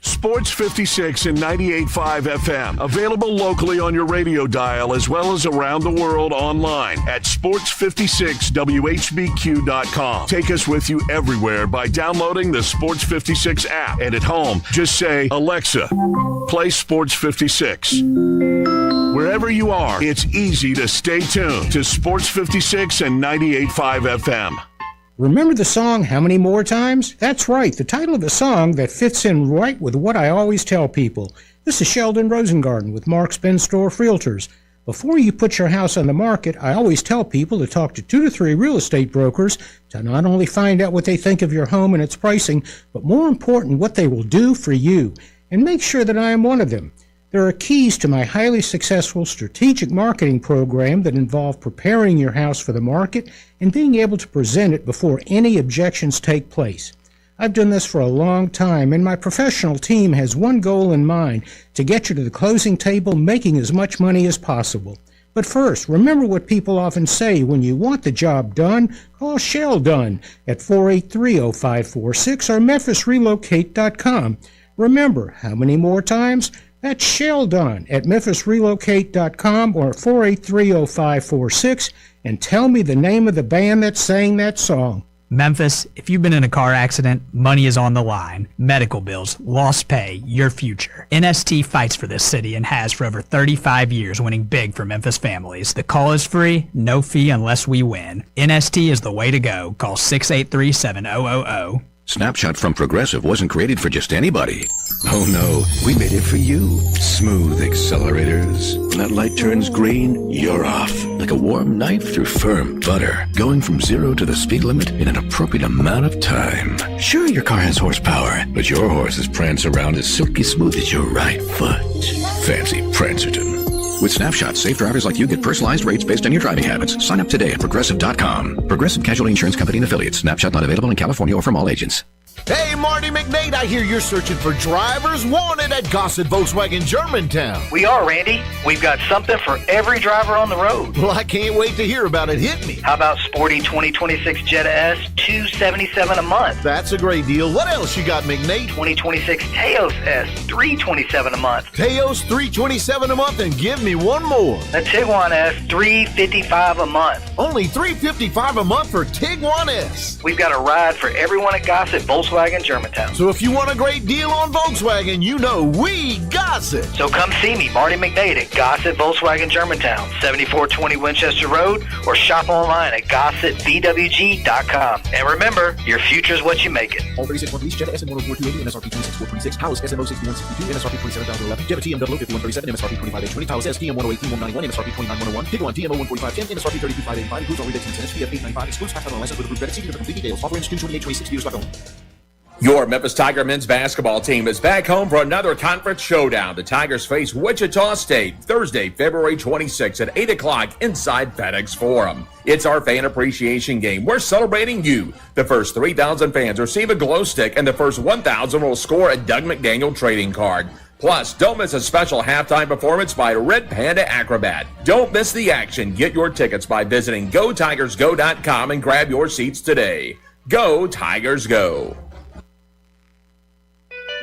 Sports 56 and 98.5 FM. Available locally on your radio dial as well as around the world online at sports56whbq.com. Take us with you everywhere by downloading the Sports 56 app. And at home, just say, Alexa, play Sports 56. Wherever you are, it's easy to stay tuned to Sports 56 and 98.5 FM. Remember the song How Many More Times? That's right, the title of a song that fits in right with what I always tell people. This is Sheldon Rosengarten with Mark's Ben Storff Realtors. Before you put your house on the market, I always tell people to talk to 2 to 3 real estate brokers to not only find out what they think of your home and its pricing, but more important, what they will do for you. And make sure that I am one of them. There are keys to my highly successful strategic marketing program that involve preparing your house for the market and being able to present it before any objections take place. I've done this for a long time, and my professional team has one goal in mind: to get you to the closing table making as much money as possible. But first, remember what people often say: when you want the job done, call Shell Done at 483-0546 or MemphisRelocate.com. Remember, how many more times? That's Shell Done at MemphisRelocate.com or 483-0546, and tell me the name of the band that sang that song. Memphis, if you've been in a car accident, money is on the line. Medical bills, lost pay, your future. NST fights for this city and has for over 35 years, winning big for Memphis families. The call is free, no fee unless we win. NST is the way to go. Call 683-7000. Snapshot from Progressive wasn't created for just anybody. Oh no, we made it for you. Smooth accelerators. When that light turns green, you're off. Like a warm knife through firm butter. Going from 0 to the speed limit in an appropriate amount of time. Sure, your car has horsepower, but your horses prance around as silky smooth as your right foot. Fancy Prancerton. With Snapshot, safe drivers like you get personalized rates based on your driving habits. Sign up today at Progressive.com. Progressive Casualty Insurance Company and Affiliates. Snapshot not available in California or from all agents. Hey, Marty McNate, I hear you're searching for drivers wanted at Gossett Volkswagen Germantown. We are, Randy. We've got something for every driver on the road. Well, I can't wait to hear about it. Hit me. How about sporty 2026 Jetta S, $277 a month? That's a great deal. What else you got, McNate? 2026 Teos S, $327 a month. Teos, $327 a month, and give me one more. The Tiguan S, $355 a month. Only $355 a month for Tiguan S. We've got a ride for everyone at Gossett Volkswagen Germantown. So if you want a great deal on Volkswagen, you know we Gossett. So come see me, Marty McNate, at Gossett Volkswagen Germantown, 7420 Winchester Road, or shop online at GossettVWG.com. And remember, your future is what you make it. All 36 month lease, Jetta SM104 280, MSRP 26426, Taos SM06162, MSRP 27011, Jetta TMW 5137, MSRP 25H20, Taos STM108 191, MSRP 29101, Tiguan TMO 14510, MSRP 32585, includes all rebates and incentives, PF 895, excludes pass on license with approved credit. See for complete details. Offer ends June 28, 26 dealers by phone. Your Memphis Tiger men's basketball team is back home for another conference showdown. The Tigers face Wichita State Thursday, February 26th at 8 o'clock inside FedEx Forum. It's our fan appreciation game. We're celebrating you. The first 3,000 fans receive a glow stick, and the first 1,000 will score a Doug McDaniel trading card. Plus, don't miss a special halftime performance by Red Panda Acrobat. Don't miss the action. Get your tickets by visiting GoTigersGo.com and grab your seats today. Go Tigers Go!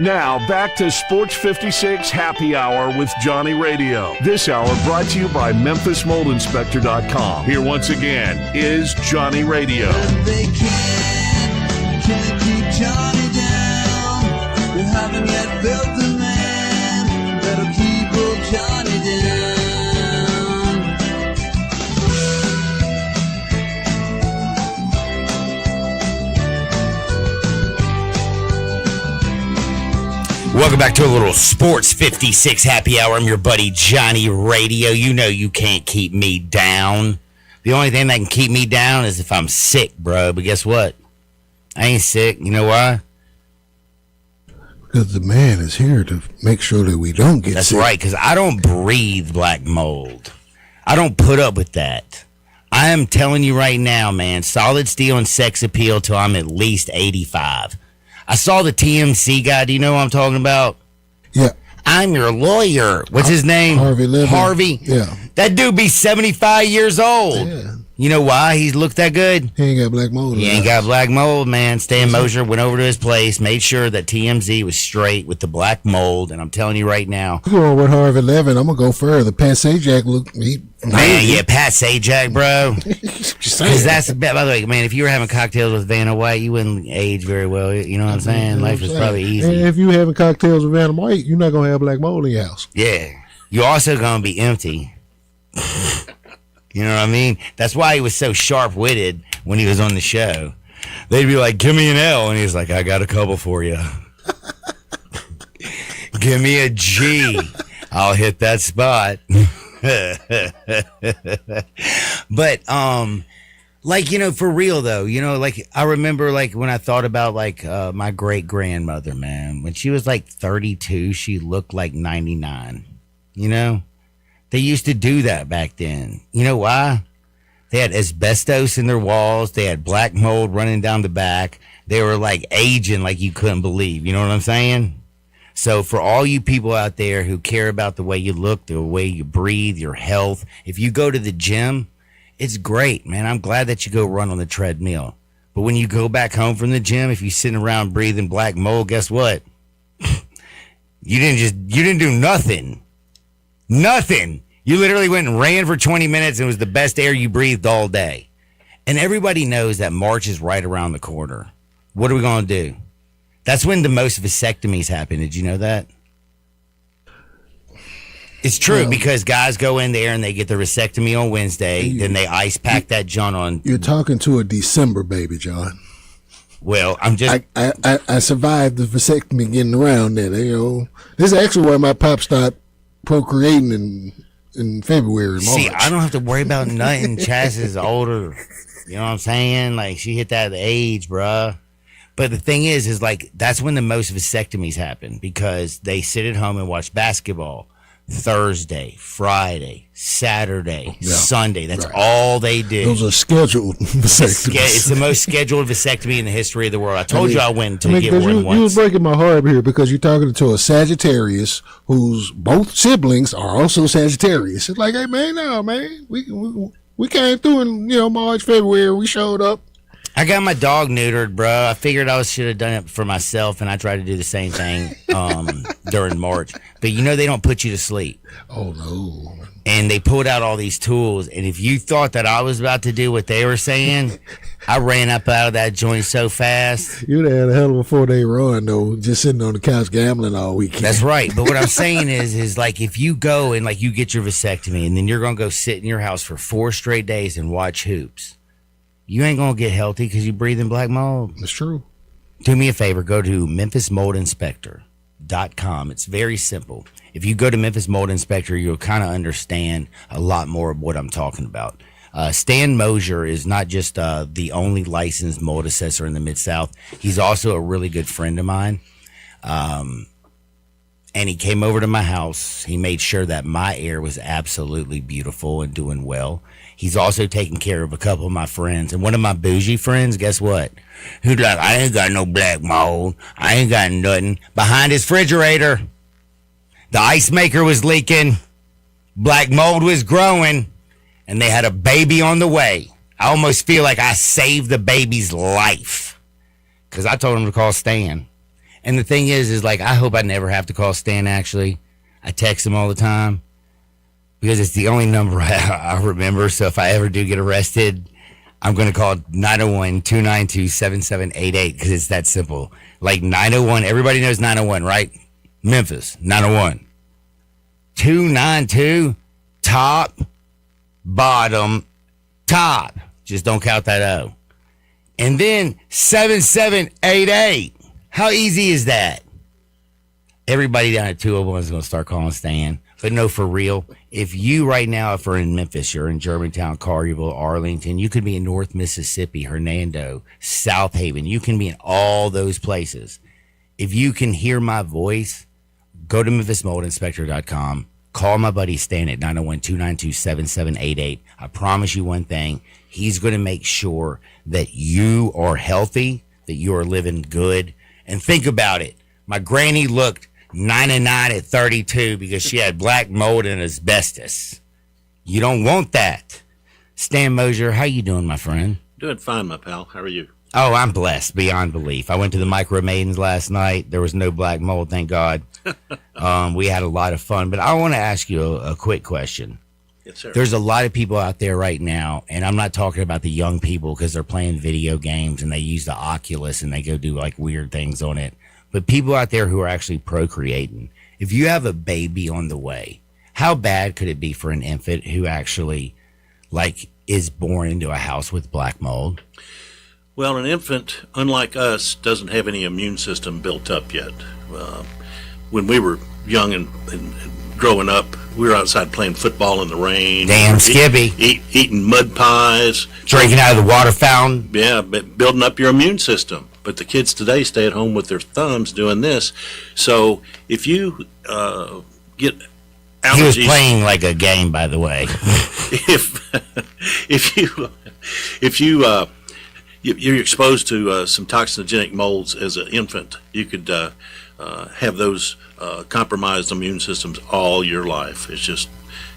Now, back to Sports 56 Happy Hour with Johnny Radio. This hour brought to you by MemphisMoldInspector.com. Here once again is Johnny Radio. They can't keep Johnny down. They haven't yet built the man that'll keep old Johnny down. Welcome back to a little Sports 56 Happy Hour. I'm your buddy Johnny Radio. You know you can't keep me down. The only thing that can keep me down is if I'm sick, bro. But guess what? I ain't sick. You know why? Because the man is here to make sure that we don't get sick. That's right, because I don't breathe black mold. I don't put up with that. I am telling you right now, man, solid steel and sex appeal till I'm at least 85. I saw the TMC guy. Do you know what I'm talking about? Yeah. I'm your lawyer. What's his name? Harvey Levin. Harvey? Yeah. That dude be 75 years old. Yeah. You know why he looked that good? He ain't got black mold. He ain't got black mold, man. Stan Mosher went over to his place, made sure that TMZ was straight with the black mold, and I'm telling you right now. Going with Harvey Levin, I'm going to go further. Pat Sajak looked... Pat Sajak, bro. Because that's, by the way, man, if you were having cocktails with Vanna White, you wouldn't age very well. You know what I'm saying? Life is probably easy. And if you having cocktails with Vanna White, you're not going to have black mold in your house. Yeah. You're also going to be empty. You know what I mean? That's why he was so sharp-witted when he was on the show. They'd be like, give me an L. And he's like, I got a couple for you. Give me a G. I'll hit that spot. But, like, you know, for real though, you know, like I remember like when I thought about like my great grandmother, man, when she was like 32, she looked like 99. You know, they used to do that back then. You know why? They had asbestos in their walls. They had black mold running down the back. They were like aging like you couldn't believe. You know what I'm saying? So for all you people out there who care about the way you look, the way you breathe, your health, if you go to the gym, it's great, man. I'm glad that you go run on the treadmill. But when you go back home from the gym, if you're sitting around breathing black mold, guess what? You didn't do nothing. Nothing. You literally went and ran for 20 minutes and it was the best air you breathed all day. And everybody knows that March is right around the corner. What are we going to do? That's when the most vasectomies happen. Did you know that? It's true because guys go in there and they get their vasectomy on Wednesday, then they ice pack that joint on. You're talking to a December baby, John. Well, I'm just. I survived the vasectomy getting around there. You know, this is actually where my pop started procreating in February. March. See, I don't have to worry about nothing. Chaz is older. You know what I'm saying? Like she hit that age, bruh. But the thing is like that's when the most vasectomies happen because they sit at home and watch basketball. Thursday, Friday, Saturday, Sunday. That's all they do. Those are scheduled vasectomies. It's the most scheduled vasectomy in the history of the world. I told you I went to get one once. You was breaking my heart here because you're talking to a Sagittarius whose both siblings are also Sagittarius. It's like, hey, man, no, man. We came through in, March, February. We showed up. I got my dog neutered, bro. I figured I should have done it for myself, and I tried to do the same thing during March. But they don't put you to sleep. Oh, no. And they pulled out all these tools, and if you thought that I was about to do what they were saying, I ran up out of that joint so fast. You'd have had a hell of a 4-day run, though, just sitting on the couch gambling all weekend. That's right. But what I'm saying is like if you go and like you get your vasectomy, and then you're going to go sit in your house for 4 straight days and watch hoops. You ain't going to get healthy because you breathe in black mold. That's true. Do me a favor. Go to memphismoldinspector.com. It's very simple. If you go to Memphis Mold Inspector, you'll kind of understand a lot more of what I'm talking about. Stan Mosier is not just the only licensed mold assessor in the Mid-South. He's also a really good friend of mine. And he came over to my house. He made sure that my air was absolutely beautiful and doing well. He's also taking care of a couple of my friends. And one of my bougie friends, guess what? Who's like, I ain't got no black mold. I ain't got nothing. Behind his refrigerator, the ice maker was leaking. Black mold was growing. And they had a baby on the way. I almost feel like I saved the baby's life. Because I told him to call Stan. And the thing is like, I hope I never have to call Stan, actually. I text him all the time. Because it's the only number I remember. So if I ever do get arrested, I'm going to call 901-292-7788 because it's that simple. Like 901, everybody knows 901, right? Memphis, 901. 292, top, bottom, top. Just don't count that O. And then 7788. How easy is that? Everybody down at 201 is going to start calling Stan. But no, for real, if you right now, if you're in Memphis, you're in Germantown, Collierville, Arlington, you could be in North Mississippi, Hernando, South Haven. You can be in all those places. If you can hear my voice, go to memphismoldinspector.com. Call my buddy Stan at 901-292-7788. I promise you one thing. He's going to make sure that you are healthy, that you are living good. And think about it. My granny looked 99 at 32 because she had black mold and asbestos. You don't want that. Stan Mosier, how you doing, my friend? Doing fine, my pal. How are you? Oh, I'm blessed beyond belief. I went to the Micro Maidens last night. There was no black mold, thank God. We had a lot of fun. But I want to ask you a quick question. Yes, sir. There's a lot of people out there right now, and I'm not talking about the young people because they're playing video games and they use the Oculus and they go do like weird things on it. But people out there who are actually procreating, if you have a baby on the way, how bad could it be for an infant who actually like is born into a house with black mold? Well, an infant, unlike us, doesn't have any immune system built up yet. When we were young and growing up, we were outside playing football in the rain. Damn Skippy. Eating mud pies. Drinking out of the water fountain. Yeah, but building up your immune system. But the kids today stay at home with their thumbs doing this. So if you get allergies... He was playing like a game, by the way. if you're exposed to some toxinogenic molds as an infant, you could have those compromised immune systems all your life. It's just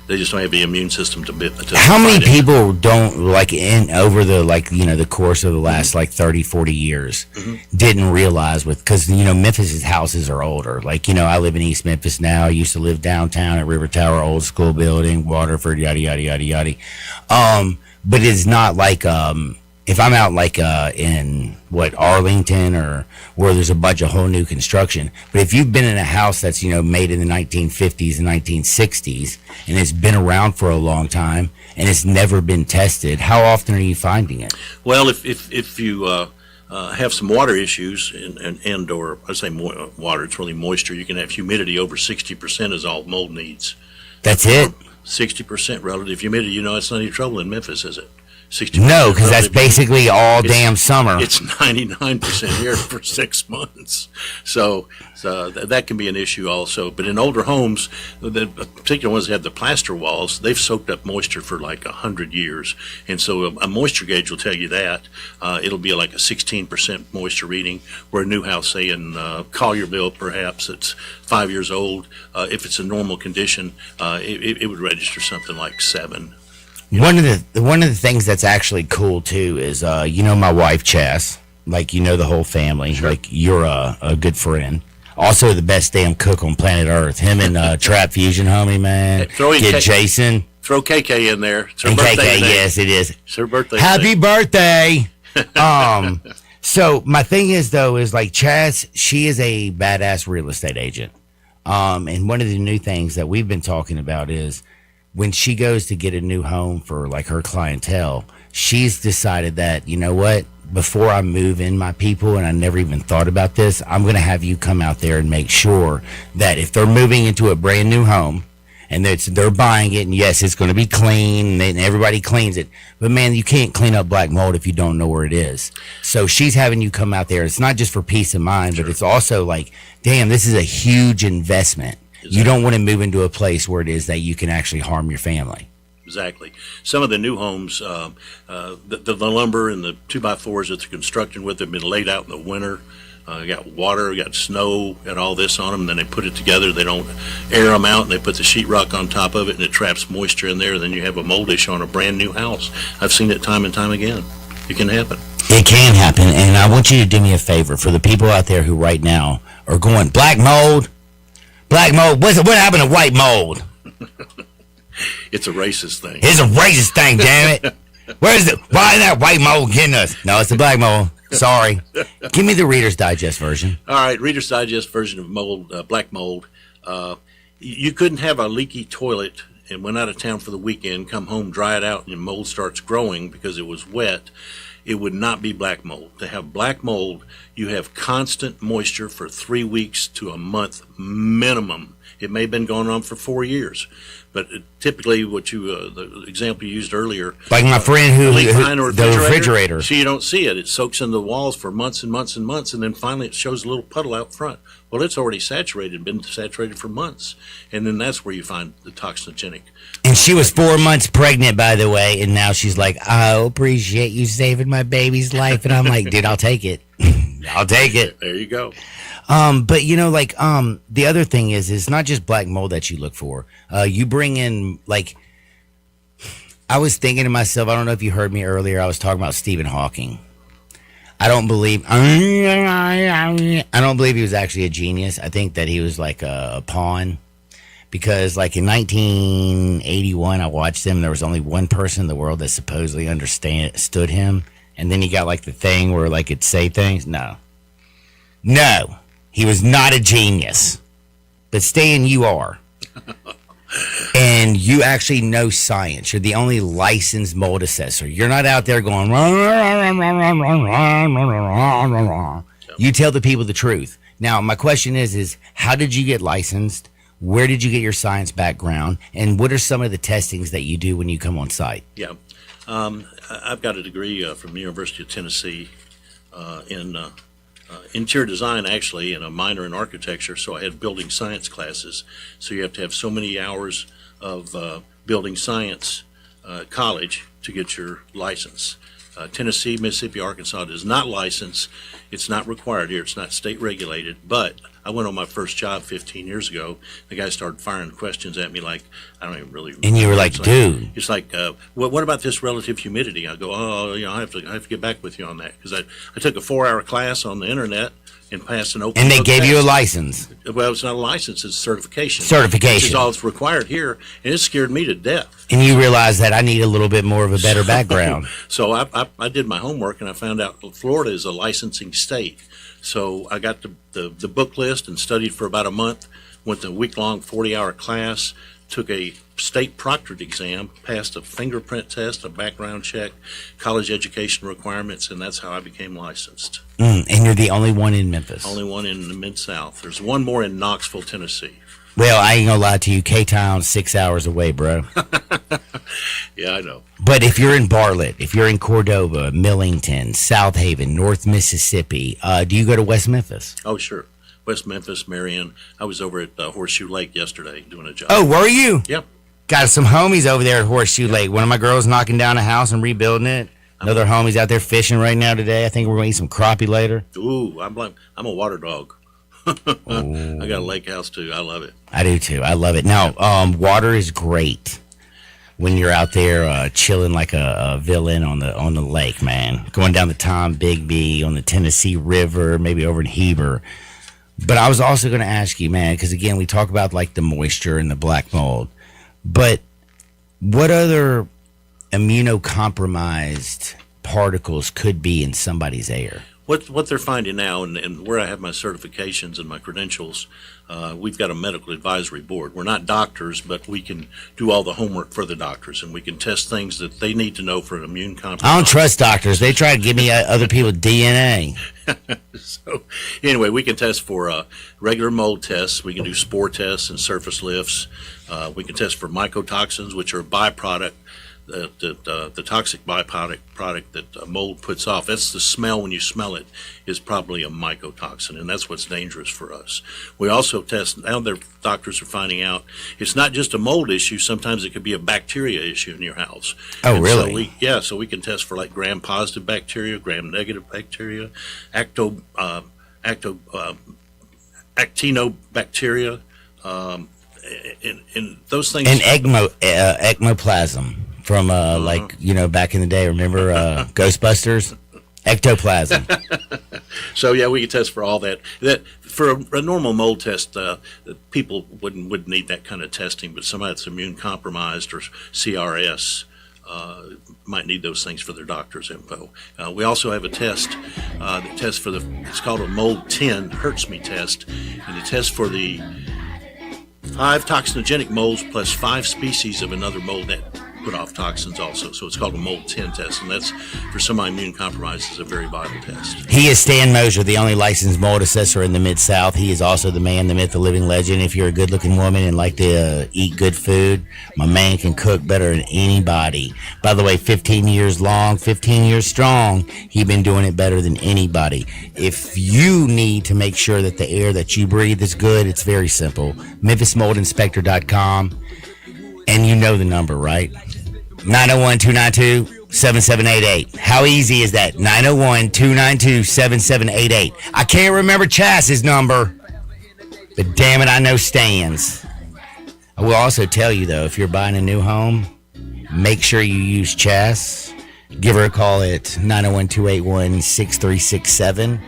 they just don't have the immune system to How many people don't, like, over the, like, the course of the last, like, 30, 40 years, didn't realize because, Memphis's houses are older. Like, I live in East Memphis now. I used to live downtown at River Tower, old school building, Waterford, yada, yada, yada, yada. But it's not like, if I'm out like in Arlington or where there's a bunch of whole new construction, but if you've been in a house that's made in the 1950s and 1960s and it's been around for a long time and it's never been tested, how often are you finding it? Well, if you have some water issues and or I say water, it's really moisture. You can have humidity over 60% is all mold needs. That's it. 60% relative humidity. It's not any trouble in Memphis, is it? No, because that's basically all damn summer. It's 99% here for 6 months. So that can be an issue also. But in older homes, the particular ones that have the plaster walls, they've soaked up moisture for like 100 years. And so a moisture gauge will tell you that. It'll be like a 16% moisture reading, where a new house, say in Collierville, perhaps, it's 5 years old. If it's a normal condition, it would register something like 7. One of the things that's actually cool too is my wife Chess, like the whole family, like you're a good friend. Also the best damn cook on planet Earth. Him and Trap Fusion, homie, man. Get Jason. Throw KK in there. It's her and birthday KK, today. yes, it is. It's her birthday. Happy birthday. So my thing is though is like Chaz, she is a badass real estate agent. And one of the new things that we've been talking about is, when she goes to get a new home for like her clientele, she's decided that, before I move in my people, and I never even thought about this, I'm going to have you come out there and make sure that if they're moving into a brand new home and they're buying it, and yes, it's going to be clean and everybody cleans it, but man, you can't clean up black mold if you don't know where it is. So she's having you come out there. It's not just for peace of mind, but it's also like, damn, this is a huge investment. Exactly. You don't want to move into a place where it is that you can actually harm your family. Exactly. Some of the new homes, the lumber and the 2x4s that they're constructing with have been laid out in the winter. You got water, you got snow, got all this on them, and then they put it together. They don't air them out, and they put the sheetrock on top of it, and it traps moisture in there. And then you have a mold issue on a brand new house. I've seen it time and time again. It can happen. It can happen, and I want you to do me a favor for the people out there who right now are going, black mold. Black mold. What happened to white mold? It's a racist thing. It's a racist thing, damn it. Why is that white mold getting us? No, it's the black mold. Sorry. Give me the Reader's Digest version. All right, Reader's Digest version of mold, black mold. You couldn't have a leaky toilet and went out of town for the weekend, come home, dry it out, and mold starts growing because it was wet. It would not be black mold. To have black mold, you have constant moisture for 3 weeks to a month minimum. It may have been going on for 4 years, but typically what the example you used earlier, like my friend who the refrigerator. So you don't see it. It soaks into the walls for months and months and months, and then finally it shows a little puddle out front. Well, it's already saturated, been saturated for months, and then that's where you find the toxinogenic. And she was 4 months pregnant, by the way, and now she's like, I appreciate you saving my baby's life. And I'm like, dude, I'll take it. I'll take it. There you go. But the other thing is it's not just black mold that you look for. You bring in, like, I was thinking to myself, I don't know if you heard me earlier, I was talking about Stephen Hawking. I don't believe he was actually a genius. I think that he was like a pawn, because like in 1981, I watched him. There was only one person in the world that supposedly understood him. And then he got like the thing where like it'd say things. No, he was not a genius, but Stan, you are. And you actually know science. You're the only licensed mold assessor. You're not out there going, you tell the people the truth. Now, my question is how did you get licensed? Where did you get your science background? And what are some of the testings that you do when you come on site? Yeah. I've got a degree from the University of Tennessee in interior design, actually, and a minor in architecture. So I had building science classes. So you have to have so many hours of building science college to get your license. Tennessee, Mississippi, Arkansas does not license. It's not required here. It's not state regulated. But I went on my first job 15 years ago. The guy started firing questions at me like, I don't even really remember. And you were like, dude. It's like, what about this relative humidity? I go, I have to get back with you on that. Because I took a 4-hour class on the internet and passed an open And they book gave test. you a license. Well, it's not a license, it's certification. Certification. Which is all that's required here, and it scared me to death. And you realize that I need a little bit more of a better background. So I did my homework, and I found out Florida is a licensing state. So I got the book list and studied for about a month, went to a week-long 40-hour class, took a state proctored exam, passed a fingerprint test, a background check, college education requirements, and that's how I became licensed. And you're the only one in Memphis. Only one in the Mid-South. There's one more in Knoxville, Tennessee. Well, I ain't gonna lie to you. K-Town's 6 hours away, bro. Yeah, I know. But if you're in Bartlett, if you're in Cordova, Millington, South Haven, North Mississippi, do you go to West Memphis? Oh, sure. West Memphis, Marion. I was over at Horseshoe Lake yesterday doing a job. Oh, were you? Yep. Got some homies over there at Horseshoe Lake. One of my girls knocking down a house and rebuilding it. Another homie's out there fishing right now today. I think we're going to eat some crappie later. Ooh, I'm a water dog. I got a lake house too. I love it. I do too. I love it. Now, water is great when you're out there chilling like a villain on the lake, man. Going down the Tom Bigby on the Tennessee River, maybe over in Heber. But I was also going to ask you, man, because again, we talk about like the moisture and the black mold. But what other immunocompromised particles could be in somebody's air? What they're finding now, and where I have my certifications and my credentials, we've got a medical advisory board. We're not doctors, but we can do all the homework for the doctors, and we can test things that they need to know for an immune compromise. I don't trust doctors. They try to give me other people's DNA. So anyway, we can test for regular mold tests. We can do spore tests and surface lifts. We can test for mycotoxins, which are a byproduct, the toxic byproduct that mold puts off. That's the smell when you smell it is probably a mycotoxin, and that's what's dangerous for us. We also test, now their doctors are finding out, it's not just a mold issue. Sometimes it could be a bacteria issue in your house. Oh, and really? So we can test for like gram-positive bacteria, gram-negative bacteria, actinobacteria, and those things. And ectoplasm from like, back in the day. Remember Ghostbusters? Ectoplasm. So yeah, we can test for all that. That for a normal mold test, people wouldn't need that kind of testing. But somebody that's immune compromised or CRS might need those things for their doctor's info. We also have a test that tests for it's called a mold 10 hurts me test, and it tests for the 5 toxinogenic molds plus 5 species of another mold that put off toxins also. So it's called a mold 10 test, and that's for somebody immune compromised is a very vital test. He is Stan Mosier, the only licensed mold assessor in the Mid-South. He is also the man, the myth, the living legend. If you're a good-looking woman and like to eat good food, my man can cook better than anybody. By the way, 15 years long, 15 years strong. He's been doing it better than anybody. If you need to make sure that the air that you breathe is good, it's very simple. MemphisMoldInspector.com. And you know the number, right? 901-292-7788. How easy is that? 901-292-7788. I can't remember Chas's number, but damn it, I know Stan's. I will also tell you, though, if you're buying a new home, make sure you use Chas. Give her a call at 901-281-6367.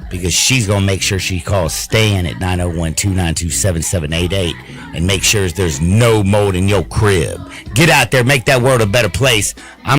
Because she's going to make sure she calls Stan at 901-292-7788 and make sure there's no mold in your crib. Get out there, make that world a better place.